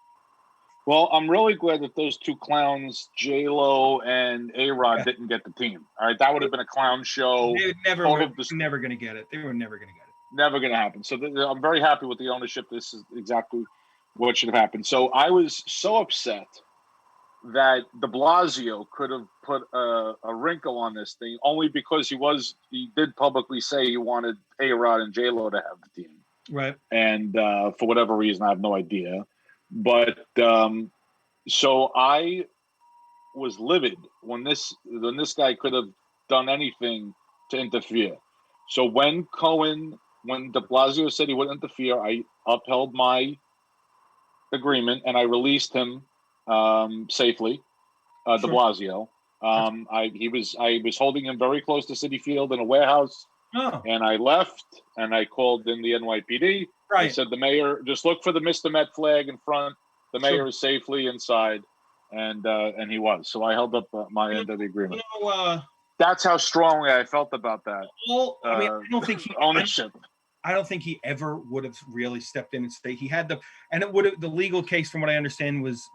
Well, I'm really glad that those two clowns, J-Lo and A-Rod, didn't get the team. All right, that would have been a clown show. They never going to get it. They were never going to get it. Never going to happen. So I'm very happy with the ownership. This is exactly what should have happened. So I was so upset that de Blasio could have put a wrinkle on this thing only because he did publicly say he wanted A-Rod and J-Lo to have the team. Right. And for whatever reason, I have no idea. But so I was livid when this guy could have done anything to interfere. So when de Blasio said he wouldn't interfere, I upheld my agreement and I released him safely. De Blasio. I was holding him very close to Citi Field in a warehouse. Oh. And I left and I called in the NYPD. Right. I said, the mayor, just look for the Mr. Met flag in front. The mayor is safely inside. And he was. So I held up my end of the agreement. That's how strongly I felt about that. Well, I mean, I don't think ownership. I don't think he ever would have really stepped in and stayed. He had the legal case, from what I understand, was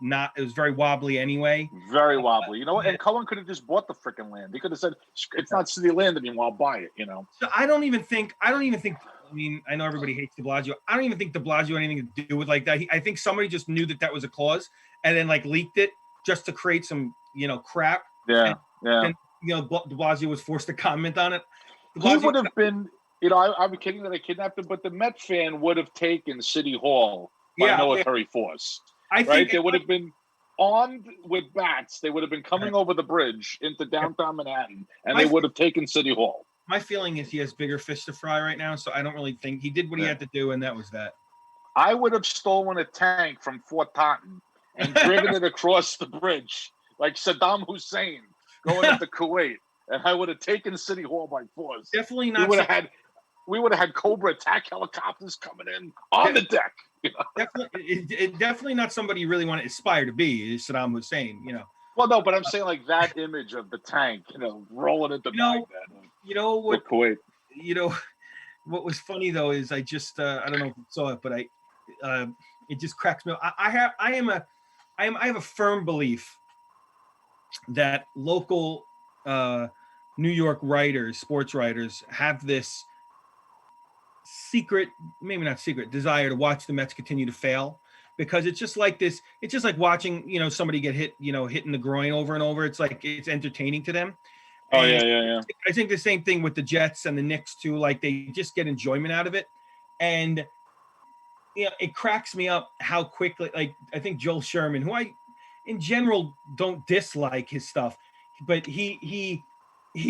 very wobbly anyway. Very wobbly. And Cohen could have just bought the freaking land. He could have said, it's not city land anymore, I'll buy it, So I don't even think, I mean, I know everybody hates de Blasio. I don't even think de Blasio had anything to do with like that. I think somebody just knew that was a clause and then like leaked it just to create some, crap. Yeah. And, de Blasio was forced to comment on it. He would have been, I'm kidding that I kidnapped him, but the Met fan would have taken City Hall by military force. I think they would have been armed with bats. They would have been coming over the bridge into downtown Manhattan, and they would have taken City Hall. My feeling is he has bigger fish to fry right now, so I don't really think he did what he had to do, and that was that. I would have stolen a tank from Fort Totten and driven it across the bridge like Saddam Hussein going into Kuwait, and I would have taken City Hall by force. Definitely not. we would have had Cobra attack helicopters coming in on the deck. You know? Definitely not somebody you really want to aspire to be, is Saddam Hussein, you know. Well, no, but I'm saying like that image of the tank, you know, rolling into Baghdad. You know what? Kuwait. You know what was funny though is I just I don't know if you saw it, but it just cracks me up. I have a firm belief that local New York writers, sports writers, have this secret, maybe not secret, desire to watch the Mets continue to fail, because it's just like this. It's just like watching, you know, somebody get hit in the groin over and over. It's like it's entertaining to them. Oh, yeah. I think the same thing with the Jets and the Knicks too. Like they just get enjoyment out of it, and you know, it cracks me up how quickly. Like I think Joel Sherman, who I, in general, don't dislike his stuff, but he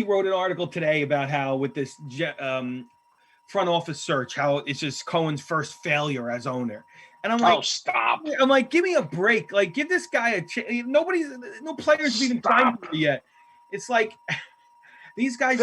wrote an article today about how with this front office search, how it's just Cohen's first failure as owner. And I'm like, oh, stop. I'm like, give me a break. Like, give this guy a chance. No players have even signed yet. It's like these guys.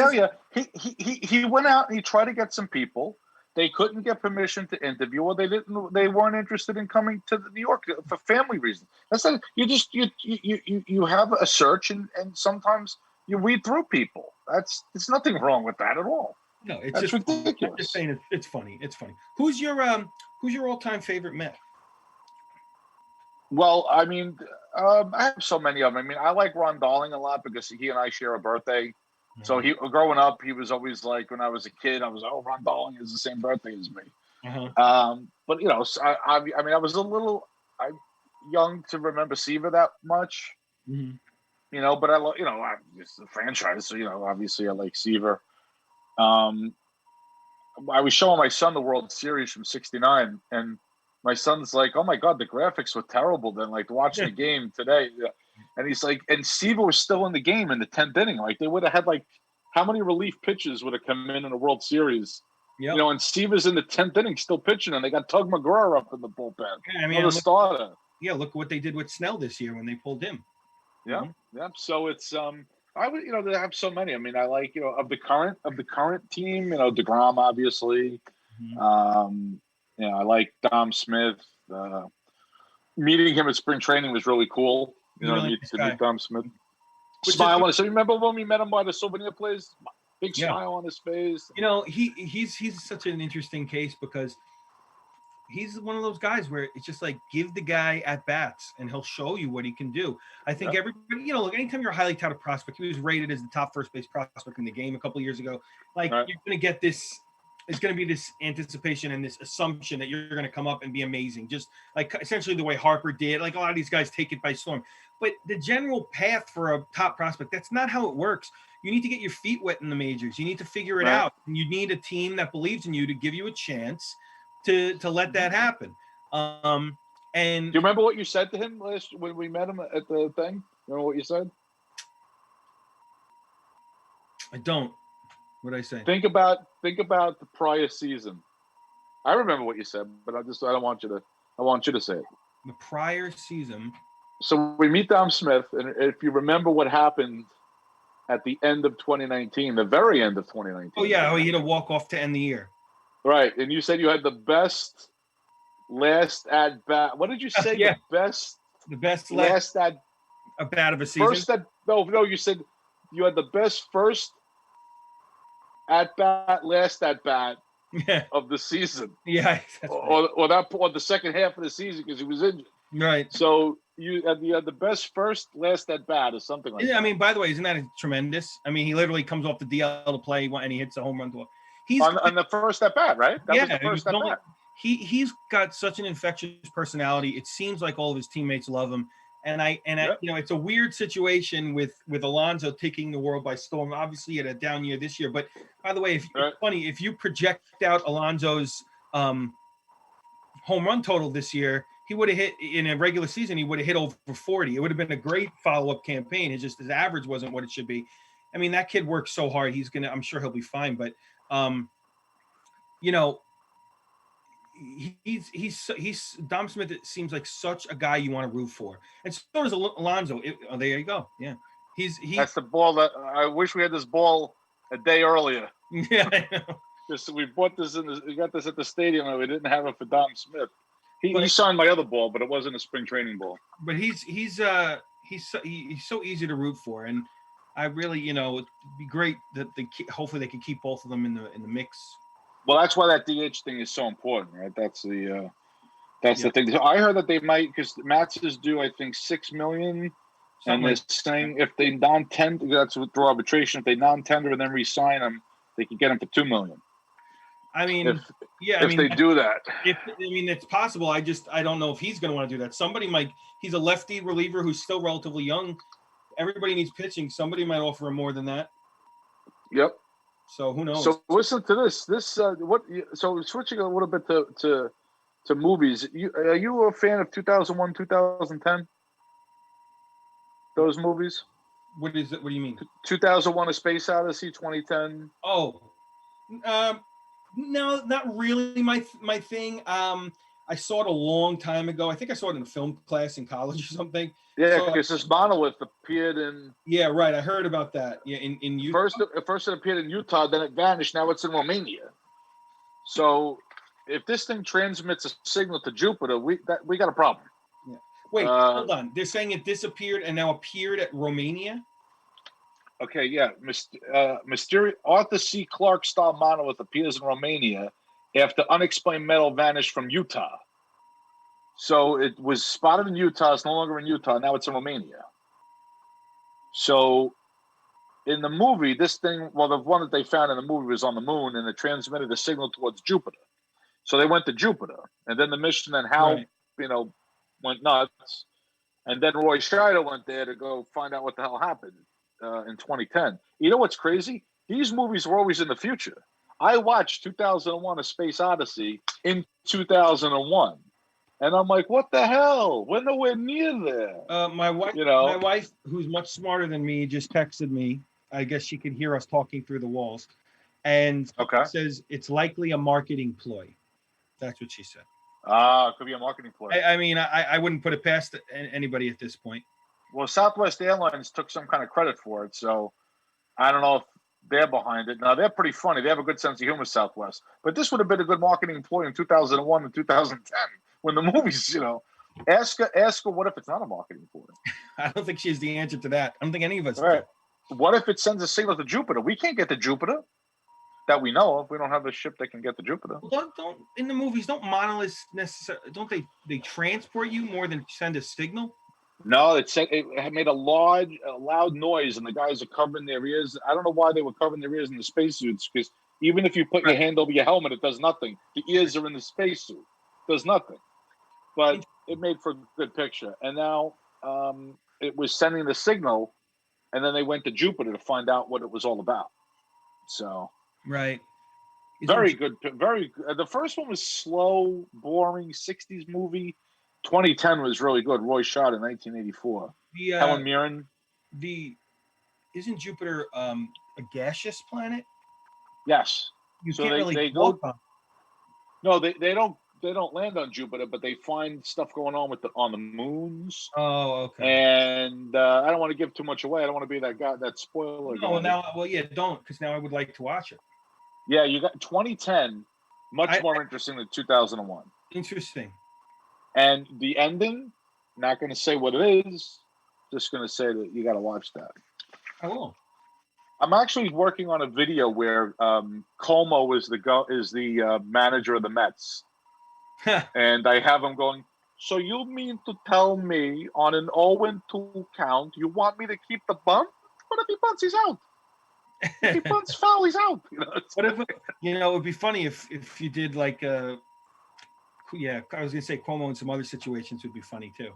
He went out and he tried to get some people. They couldn't get permission to interview, or they weren't interested in coming to New York for family reasons. That's not, you have a search, and sometimes you weed through people. There's nothing wrong with that at all. No, it's That's just ridiculous. I'm just saying it's funny. It's funny. Who's your all-time favorite Met? Well, I mean, I have so many of them. I mean, I like Ron Darling a lot because he and I share a birthday. Mm-hmm. So growing up, he was always like, when I was a kid, I was, Ron Darling has the same birthday as me. Uh-huh. But you know, I mean, I was a little young to remember Seaver that much. Mm-hmm. You know, but I love, it's the franchise, so obviously I like Seaver. I was showing my son the World Series from '69, and my son's like, "Oh my God, the graphics were terrible." Then, like watching the game today, and he's like, "And Seaver was still in the game in the 10th inning. Like they would have had like how many relief pitches would have come in a World Series? Yep. And Seaver's in the 10th inning still pitching, and they got Tug McGraw up in the bullpen. Yeah, I mean, the starter. Yeah, look what they did with Snell this year when they pulled him. Yeah, yeah. So it's I would, they have so many. I mean, I like, of the current team, DeGrom, obviously. Mm-hmm. I like Dom Smith. Meeting him at spring training was really cool. To meet Dom Smith. Smile. So you remember when we met him by the souvenir place? Big smile on his face. He's such an interesting case because he's one of those guys where it's just like, give the guy at bats and he'll show you what he can do. I think everybody, look, anytime you're a highly touted prospect, he was rated as the top first base prospect in the game a couple of years ago. Like you're going to get this, it's going to be this anticipation and this assumption that you're going to come up and be amazing. Just like essentially the way Harper did, like a lot of these guys take it by storm, but the general path for a top prospect, that's not how it works. You need to get your feet wet in the majors. You need to figure it out. And you need a team that believes in you to give you a chance to let that happen. And do you remember what you said to him when we met him at the thing? Remember what you said? I don't. What did I say? Think about the prior season. I remember what you said, but I want you to say it. The prior season. So we meet Dom Smith, and if you remember what happened at the end of 2019, the very end of 2019. Oh yeah, he had a walk-off to end the year. Right, and you said you had the best last at bat. What did you say? Yeah. The best last at bat of a season. No. You said you had the best first at bat, last at bat of the season. Yeah, or the second half of the season because he was injured. Right. So you had the best first, last at bat, or something like that. I mean, by the way, isn't that tremendous? I mean, he literally comes off the DL to play and he hits a home run to. He's on the first at bat, right? That was the first at bat. He's got such an infectious personality. It seems like all of his teammates love him. And I it's a weird situation with Alonso taking the world by storm. Obviously, he had a down year this year. But by the way, it's funny, if you project out Alonso's home run total this year, he would have hit in a regular season. He would have hit over 40. It would have been a great follow-up campaign. It's just his average wasn't what it should be. I mean, that kid works so hard. I'm sure he'll be fine. But he's Dom Smith. It seems like such a guy you want to root for, and so does Alonso. There you go. Yeah, that's the ball that I wish we had this ball a day earlier. Yeah, I know. We bought this we got this at the stadium, and we didn't have it for Dom Smith. He signed my other ball, but it wasn't a spring training ball. But he's so easy to root for, and I really, it'd be great that hopefully they can keep both of them in the mix. Well, that's why that DH thing is so important, right? That's the thing. I heard that they might, because Matz is due, I think, $6 million, and they're saying if they non-tender, that's withdraw arbitration. If they non-tender and then re-sign him, they can get him for $2 million. I mean, if they do that, it's possible. I don't know if he's going to want to do that. Somebody might. He's a lefty reliever who's still relatively young. Everybody needs pitching. Somebody might offer him more than that. Yep. So who knows? So listen to this. So switching a little bit to movies. Are you a fan of 2001, 2010? Those movies? What is it? What do you mean? 2001: A Space Odyssey, 2010. Oh, no, not really my thing. I saw it a long time ago. I think I saw it in a film class in college or something. Yeah, because this monolith appeared in. Yeah, right. I heard about that. Yeah, in Utah. First it appeared in Utah, then it vanished. Now it's in Romania. So, if this thing transmits a signal to Jupiter, we got a problem. Yeah. Wait, hold on. They're saying it disappeared and now appeared at Romania. Okay, yeah. Mysterious Arthur C. Clarke style monolith appears in Romania after unexplained metal vanished from Utah. So it was spotted in Utah. It's no longer in Utah. Now it's in Romania. So in the movie, this thing, well, the one that they found in the movie was on the moon, and it transmitted a signal towards Jupiter. So they went to Jupiter, and then the mission and Hal, went nuts. And then Roy Scheider went there to go find out what the hell happened in 2010. You know what's crazy? These movies were always in the future. I watched 2001: A Space Odyssey in 2001. And I'm like, what the hell? We're nowhere near there. My wife, who's much smarter than me, just texted me. I guess she could hear us talking through the walls, and says it's likely a marketing ploy. That's what she said. It could be a marketing ploy. I wouldn't put it past anybody at this point. Well, Southwest Airlines took some kind of credit for it, so I don't know if they're behind it. Now, they're pretty funny. They have a good sense of humor, Southwest. But this would have been a good marketing ploy in 2001 and 2010. When the movies, ask her what if it's not a marketing ploy? I don't think she has the answer to that. I don't think any of us do. Right. What if it sends a signal to Jupiter? We can't get to Jupiter that we know of. We don't have a ship that can get to Jupiter. Don't in the movies, don't monoliths necessarily, don't they transport you more than send a signal? No, it made a loud noise, and the guys are covering their ears. I don't know why they were covering their ears in the spacesuits, because even if you put your hand over your helmet, it does nothing. The ears are in the spacesuit. It does nothing. But it made for a good picture. And now it was sending the signal, and then they went to Jupiter to find out what it was all about. So, right. Very good. Very good. The first one was slow, boring, 60s movie. 2010 was really good. Roy Scheider in 1984. Helen Mirren. Isn't Jupiter a gaseous planet? Yes. You can't really go. No, they don't land on Jupiter, but they find stuff going on on the moons. Oh, okay. And I don't want to give too much away. I don't want to be that guy, that spoiler guy. Don't, because now I would like to watch it. Yeah, you got 2010, much more interesting than 2001. Interesting. And the ending, not going to say what it is, just going to say that you got to watch that. I will. I'm actually working on a video where Como is the manager of the Mets. And I have him going, so you mean to tell me on an 0-2 count, you want me to keep the bunt? What if he bunts, he's out. If he bunts foul, he's out. What if, it would be funny if you did like I was gonna say Como in some other situations would be funny too.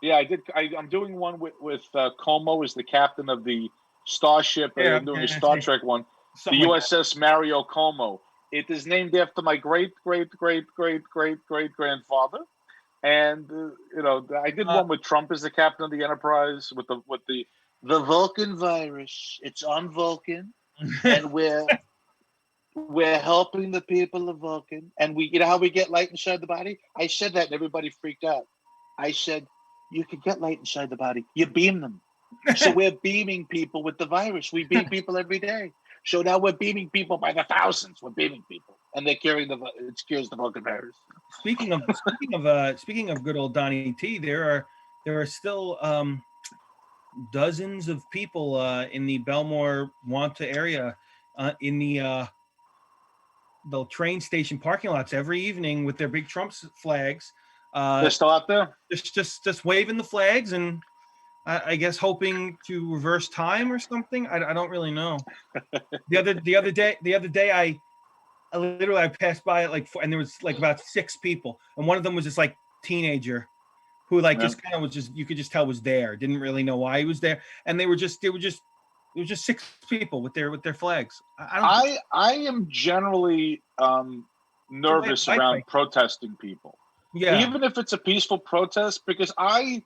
Yeah, I did. I'm doing one with Como as the captain of the Starship. Yeah, I'm doing a Star Trek one. The USS Mario Como. It is named after my great grandfather. And I did one with Trump as the captain of the Enterprise with the Vulcan virus. It's on Vulcan, and we're helping the people of Vulcan. And you know how we get light inside the body? I said that and everybody freaked out. I said, you can get light inside the body. You beam them. So we're beaming people with the virus. We beam people every day. So now we're beaming people by the thousands. We're beaming people, and they're carrying it scares the fucking bears. Speaking of good old Donnie T, there are still dozens of people in the Belmore Wanta area in the train station parking lots every evening with their big Trump flags. They're still out there, just waving the flags and I guess hoping to reverse time or something. I don't really know. The other day I literally passed by it and there was like about 6 people, and one of them was just like teenager who just kind of was just, you could just tell was there, didn't really know why he was there, and it was just 6 people with their flags. I am generally nervous around protesting people. Yeah. Even if it's a peaceful protest, because I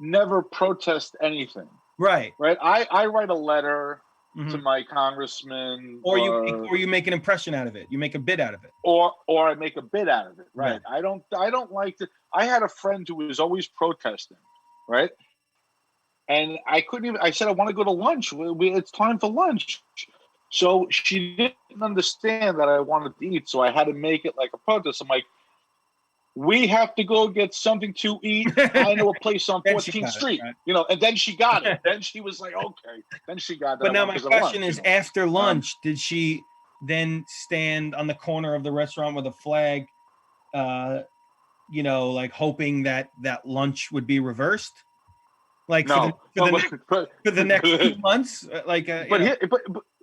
never protest anything. Right. I write a letter to my congressman, or you make an impression out of it. You make a bit out of it. Or I make a bit out of it. Right. I don't like to. I had a friend who was always protesting, right? And I couldn't even. I said I want to go to lunch. It's time for lunch. So she didn't understand that I wanted to eat. So I had to make it like a protest. I'm like, we have to go get something to eat. I know a place on 14th Street, right? And then she got it. Then she was like, okay. Then she got that. But now my question is, after lunch, did she then stand on the corner of the restaurant with a flag, like hoping that lunch would be reversed? Like for the next 2 months? But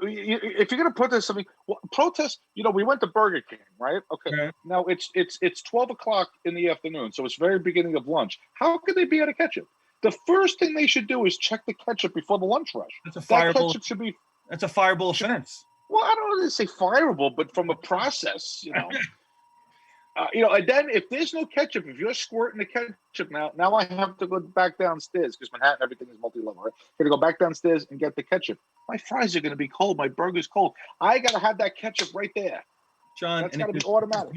if you're going to protest something, protest, we went to Burger King, right? Okay. Right. Now it's 12 o'clock in the afternoon, so it's very beginning of lunch. How could they be out of ketchup? The first thing they should do is check the ketchup before the lunch rush. That's a fireable offense. Well, I don't want to say fireable, but from a process, and then if there's no ketchup, if you're squirting the ketchup now I have to go back downstairs because Manhattan, everything is multi-level, right? I'm going to go back downstairs and get the ketchup. My fries are going to be cold. My burger's cold. I got to have that ketchup right there. John, that's got to be automatic.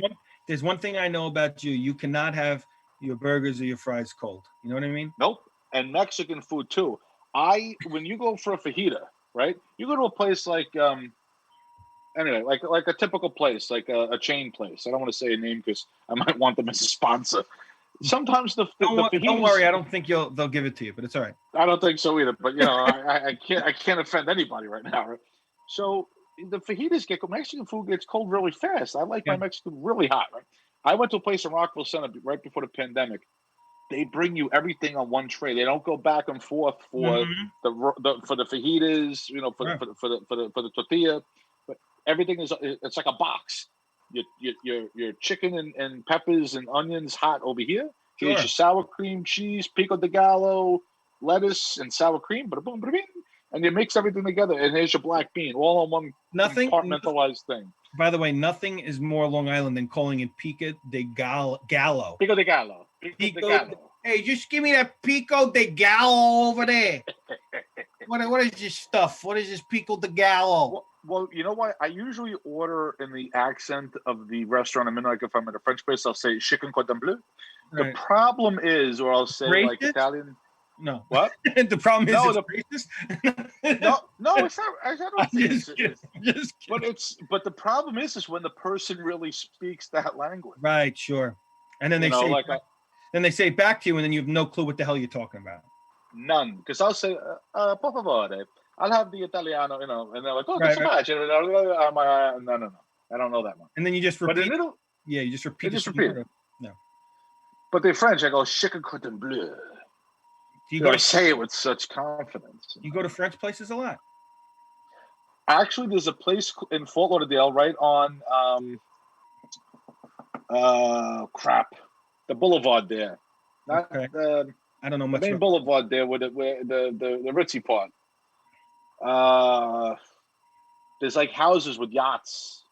There's one thing I know about you. You cannot have your burgers or your fries cold. You know what I mean? Nope. And Mexican food too. When you go for a fajita, right? You go to a place like anyway, like a typical place, like a chain place. I don't want to say a name because I might want them as a sponsor. Sometimes the don't worry, I don't think they'll give it to you, but it's all right. I don't think so either. But I can't offend anybody right now, right? So the fajitas Mexican food gets cold really fast. I like my Mexican really hot, right? I went to a place in Rockville Center right before the pandemic. They bring you everything on one tray. They don't go back and forth for for the fajitas, for the tortilla. But everything it's like a box. Your chicken and peppers and onions hot over here. Sure. Here's your sour cream, cheese, pico de gallo, lettuce, and sour cream. Boom, and you mix everything together. And here's your black bean, all on one compartmentalized thing. By the way, nothing is more Long Island than calling it pico de gallo. Pico de gallo. Hey, just give me that pico de gallo over there. What is this stuff? What is this pico de gallo? Well, you know what? I usually order in the accent of the restaurant. Like if I'm at a French place, I'll say chicken cordon bleu. Right. The problem is, or I'll say racist? Like Italian. No. What? The problem is racist? No, it's not. I don't think just kidding. But the problem is when the person really speaks that language. Right, sure. And then they say it back to you, and then you have no clue what the hell you're talking about. None, because I'll say, por favore. I'll have the Italiano, and they're like, oh, right. No, I don't know that one. And then you just repeat. You just repeat. No. But they're French. I go, chicken cordon bleu. I say it with such confidence. You go to French places a lot. Actually, there's a place in Fort Lauderdale right on, the boulevard there. Not the, I don't know much. The main boulevard there where the ritzy part. There's like houses with yachts.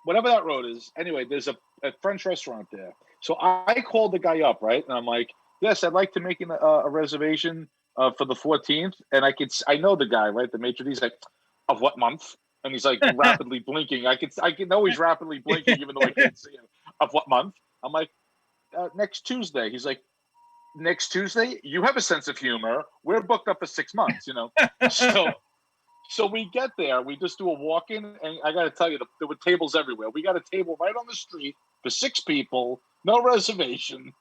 Whatever that road is. Anyway, there's a French restaurant there. So I called the guy up, right? And I'm like, yes, I'd like to make a reservation for the 14th. And I know the guy, right? The maitre d'. He's like, of what month? And he's like rapidly blinking. I can know he's rapidly blinking, even though I can't see him. Of what month? I'm like, next Tuesday. He's like, next Tuesday? You have a sense of humor. We're booked up for 6 months, So So we get there, we just do a walk-in, and I got to tell you, there were tables everywhere. We got a table right on the street for 6 people, no reservation,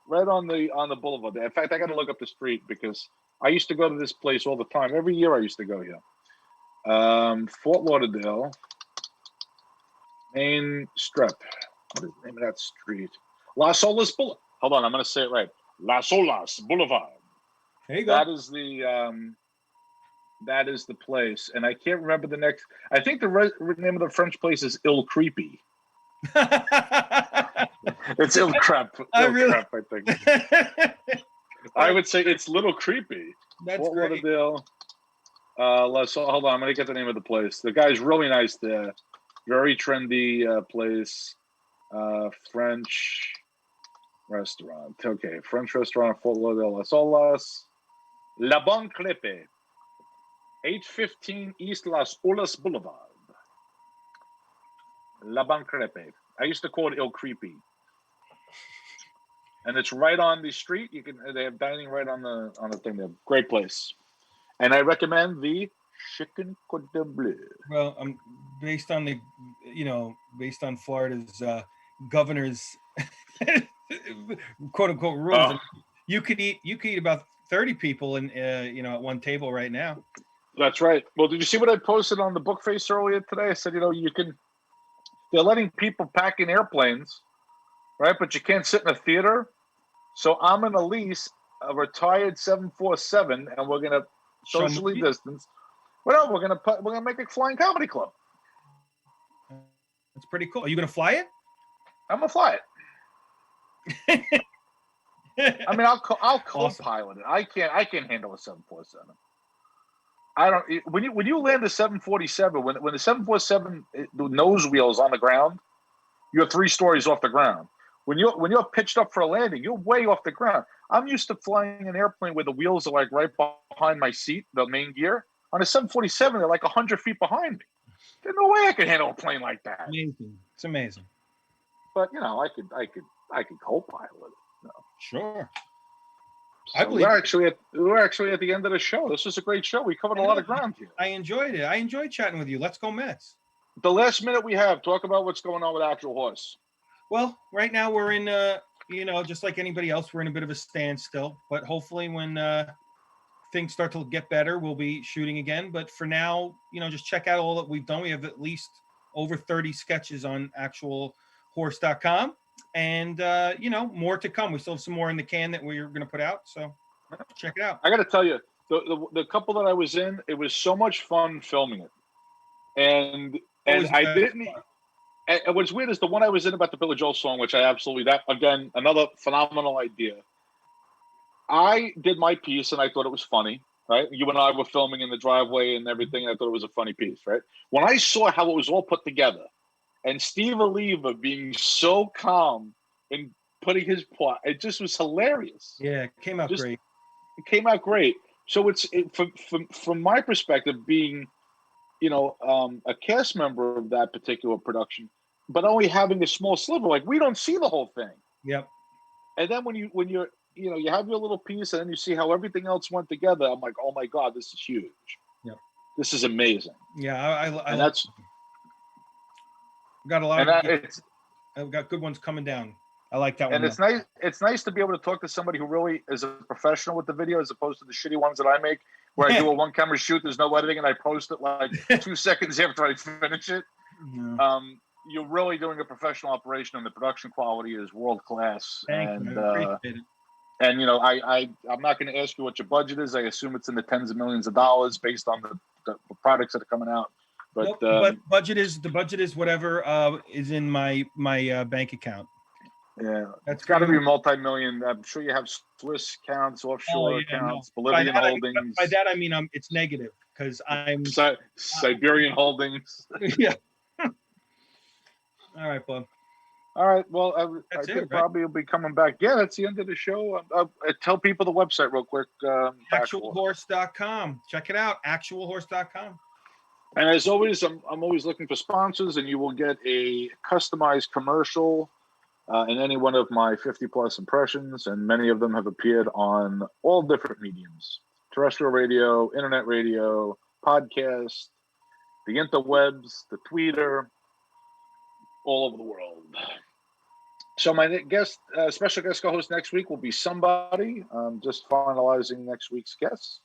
right on the boulevard there. In fact, I got to look up the street because I used to go to this place all the time. Every year I used to go here. Fort Lauderdale, Main Strip. What is the name of that street? Las Olas Boulevard. Hold on, I'm going to say it right. Las Olas Boulevard. There you go. That is the place, and I can't remember the next. I think the name of the French place is Il Creepy. It's Il Crep. Crep, I think. I would say it's Little Creepy. That's Fort great. Lauderdale. Hold on, I'm gonna get the name of the place. The guy's really nice there. Very trendy place. French restaurant. Okay, French restaurant, Fort Lauderdale, Las Olas. La Bonne Crepe. 815 East Las Olas Boulevard. La Bonne Crepe. I used to call it Il Creepy. And it's right on the street. They have dining right on the thing there. Great place. And I recommend the chicken cordon bleu. Well, based on Florida's governor's quote unquote rules, you could eat about 30 people in at one table right now. That's right. Well, did you see what I posted on the book face earlier today? I said, they're letting people pack in airplanes, right? But you can't sit in a theater. So I'm going to lease a retired 747, and we're going to socially distance. Well, we're going to make a flying comedy club. That's pretty cool. Are you going to fly it? I'm going to fly it. I mean, I'll co-pilot it. I can't handle a 747. I don't. When you land a 747, when the 747 the nose wheel is on the ground, you're 3 stories off the ground. When you're pitched up for a landing, you're way off the ground. I'm used to flying an airplane where the wheels are like right behind my seat, the main gear. On a 747, they're like 100 feet behind me. There's no way I could handle a plane like that. Amazing. It's amazing. But I could co-pilot it. No. Sure. So we're actually at the end of the show. This was a great show. We covered a lot of ground here. I enjoyed it. I enjoyed chatting with you. Let's go Mets. The last minute we have, talk about what's going on with Actual Horse. Well, right now we're in, just like anybody else, we're in a bit of a standstill. But hopefully when things start to get better, we'll be shooting again. But for now, just check out all that we've done. We have at least over 30 sketches on actualhorse.com. And, more to come. We still have some more in the can that we're going to put out. So check it out. I got to tell you, the couple that I was in, it was so much fun filming it. And I didn't. And what's weird is the one I was in about the Billy Joel song, which I absolutely, that again, another phenomenal idea. I did my piece and I thought it was funny, right? You and I were filming in the driveway and everything. I thought it was a funny piece, right? When I saw how it was all put together and Steve Oliva being so calm and putting his part, it just was hilarious. Yeah, it came out great. It came out great. So from my perspective, being a cast member of that particular production, but only having a small sliver, like we don't see the whole thing. Yep. And then when you have your little piece and then you see how everything else went together, I'm like, oh my God, this is huge. Yep. This is amazing. Yeah, and that's got a lot I've got good ones coming down. I like that one. And it's nice. It's nice to be able to talk to somebody who really is a professional with the video, as opposed to the shitty ones that I make, where I do a one camera shoot. There's no editing, and I post it like 2 seconds after I finish it. Yeah. You're really doing a professional operation, and the production quality is world class. Thank you. I appreciate it. And I'm not going to ask you what your budget is. I assume it's in the tens of millions of dollars based on the products that are coming out. But the budget is whatever is in my bank account. Yeah, that's got to be multi-million. I'm sure you have Swiss accounts, offshore accounts, Bolivian holdings. By that I mean it's negative because I'm Siberian holdings. Yeah. All right, Bob. All right. Well, I think probably will be coming back. Yeah, that's the end of the show. Tell people the website real quick. Actualhorse.com. Check it out. Actualhorse.com. And as always, I'm always looking for sponsors, and you will get a customized commercial in any one of my 50+ impressions, and many of them have appeared on all different mediums: terrestrial radio, internet radio, podcast, the interwebs, the Twitter, all over the world. So my special guest co-host next week will be somebody. I'm just finalizing next week's guests.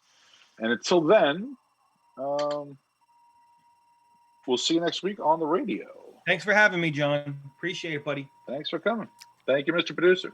And until then, we'll see you next week on the radio. Thanks for having me, John. Appreciate it, buddy. Thanks for coming. Thank you, Mr. Producer.